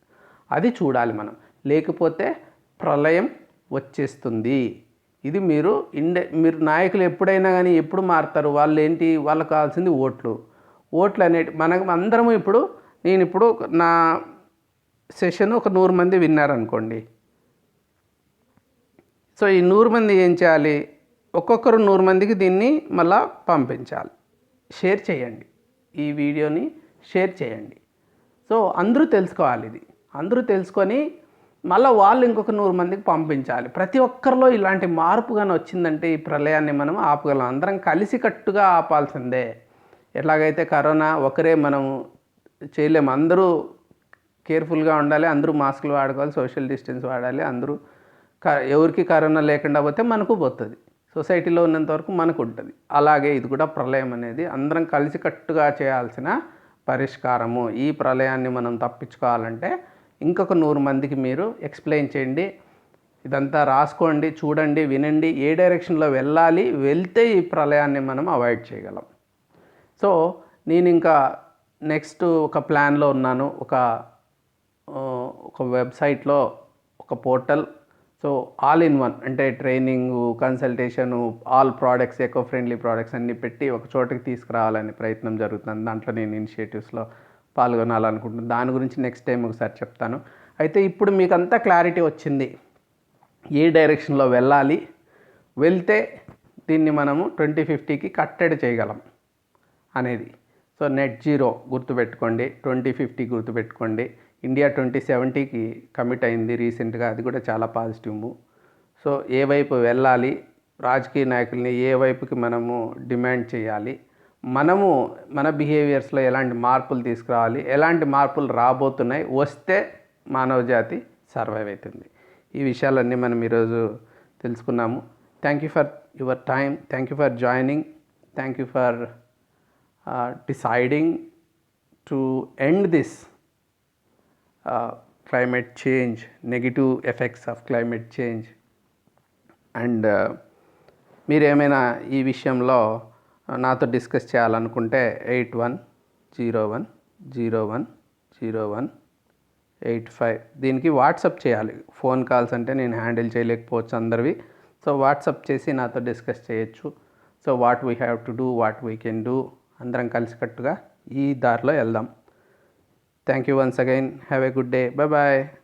అది చూడాలి మనం. లేకపోతే ప్రళయం వచ్చేస్తుంది. ఇది మీరు నాయకులు ఎప్పుడైనా కానీ ఎప్పుడు మారుతారు, వాళ్ళకు కావాల్సింది ఓట్లు మనకు అందరము నేను ఇప్పుడు నా సెషన్ ఒక 100 మంది విన్నారనుకోండి. సో ఈ 100 మంది ఏం చేయాలి, ఒక్కొక్కరు 100 మందికి దీన్ని మళ్ళా పంపించాలి. షేర్ చేయండి, ఈ వీడియోని షేర్ చేయండి. సో అందరూ తెలుసుకోవాలి. ఇది అందరూ తెలుసుకొని మళ్ళీ వాళ్ళు ఇంకొక 100 మందికి పంపించాలి. ప్రతి ఒక్కరిలో ఇలాంటి మార్పు కానీ వచ్చిందంటే ఈ ప్రళయాన్ని మనం ఆపగలం. అందరం కలిసికట్టుగా ఆపాల్సిందే. ఎట్లాగైతే కరోనా ఒకరే మనం చేయలేము, అందరూ కేర్ఫుల్గా ఉండాలి, అందరూ మాస్కులు వాడుకోవాలి, సోషల్ డిస్టెన్స్ వాడాలి. అందరూ ఎవరికి కరోనా లేకుండా పోతే మనకు పోతుంది, సొసైటీలో ఉన్నంత వరకు మనకు ఉంటుంది. అలాగే ఇది కూడా ప్రళయం అనేది అందరం కలిసికట్టుగా చేయాల్సిన పరిష్కారము. ఈ ప్రళయాన్ని మనం తప్పించుకోవాలంటే ఇంకొక 100 మందికి మీరు ఎక్స్ప్లెయిన్ చేయండి. ఇదంతా రాసుకోండి, చూడండి, వినండి. ఏ డైరెక్షన్లో వెళ్తే ఈ ప్రళయాన్ని మనం అవాయిడ్ చేయగలం. సో నేను ఇంకా నెక్స్ట్ ఒక ప్లాన్లో ఉన్నాను. ఒక వెబ్సైట్లో ఒక portal. So all in one, అంటే training, consultation, all products, eco friendly products అన్నీ పెట్టి ఒక చోటకి తీసుకురావాలని ప్రయత్నం జరుగుతుంది. దాంట్లో నేను ఇనిషియేటివ్స్లో పాల్గొనాలనుకుంటున్నాను. దాని గురించి నెక్స్ట్ టైం ఒకసారి చెప్తాను. అయితే ఇప్పుడు మీకు అంతా క్లారిటీ వచ్చింది, ఏ డైరెక్షన్లో వెళ్తే దీన్ని మనము 2050కి కట్టడి చేయగలం అనేది. సో నెట్ జీరో గుర్తుపెట్టుకోండి, 2050 గుర్తుపెట్టుకోండి. ఇండియా 2070కి కమిట్ అయింది రీసెంట్గా, అది కూడా చాలా పాజిటివ్ మూవ్. సో ఏ వైపు వెళ్ళాలి, రాజకీయ నాయకుల్ని ఏ వైపుకి మనము డిమాండ్ చేయాలి, మనము మన బిహేవియర్స్లో ఎలాంటి మార్పులు తీసుకురావాలి, ఎలాంటి మార్పులు రాబోతున్నాయి, వస్తే మానవ జాతి సర్వైవ్ అవుతుంది. ఈ విషయాలన్నీ మనం ఈరోజు తెలుసుకున్నాము. Thank you for your time, thank you for joining, thank you for deciding to end this climate change, negative effects of climate change. And మీరేమైనా ఈ విషయంలో నాతో డిస్కస్ చేయాలనుకుంటే 8101010185 దీనికి వాట్సాప్ చేయాలి. ఫోన్ కాల్స్ అంటే నేను హ్యాండిల్ చేయలేకపోవచ్చు అందరివి. సో వాట్సాప్ చేసి నాతో డిస్కస్ చేయొచ్చు. So what we have to do, what we can do, అందరం కలిసికట్టుగా ఈ దారిలో వెళ్దాం. Thank you once again. Have a good day. Bye.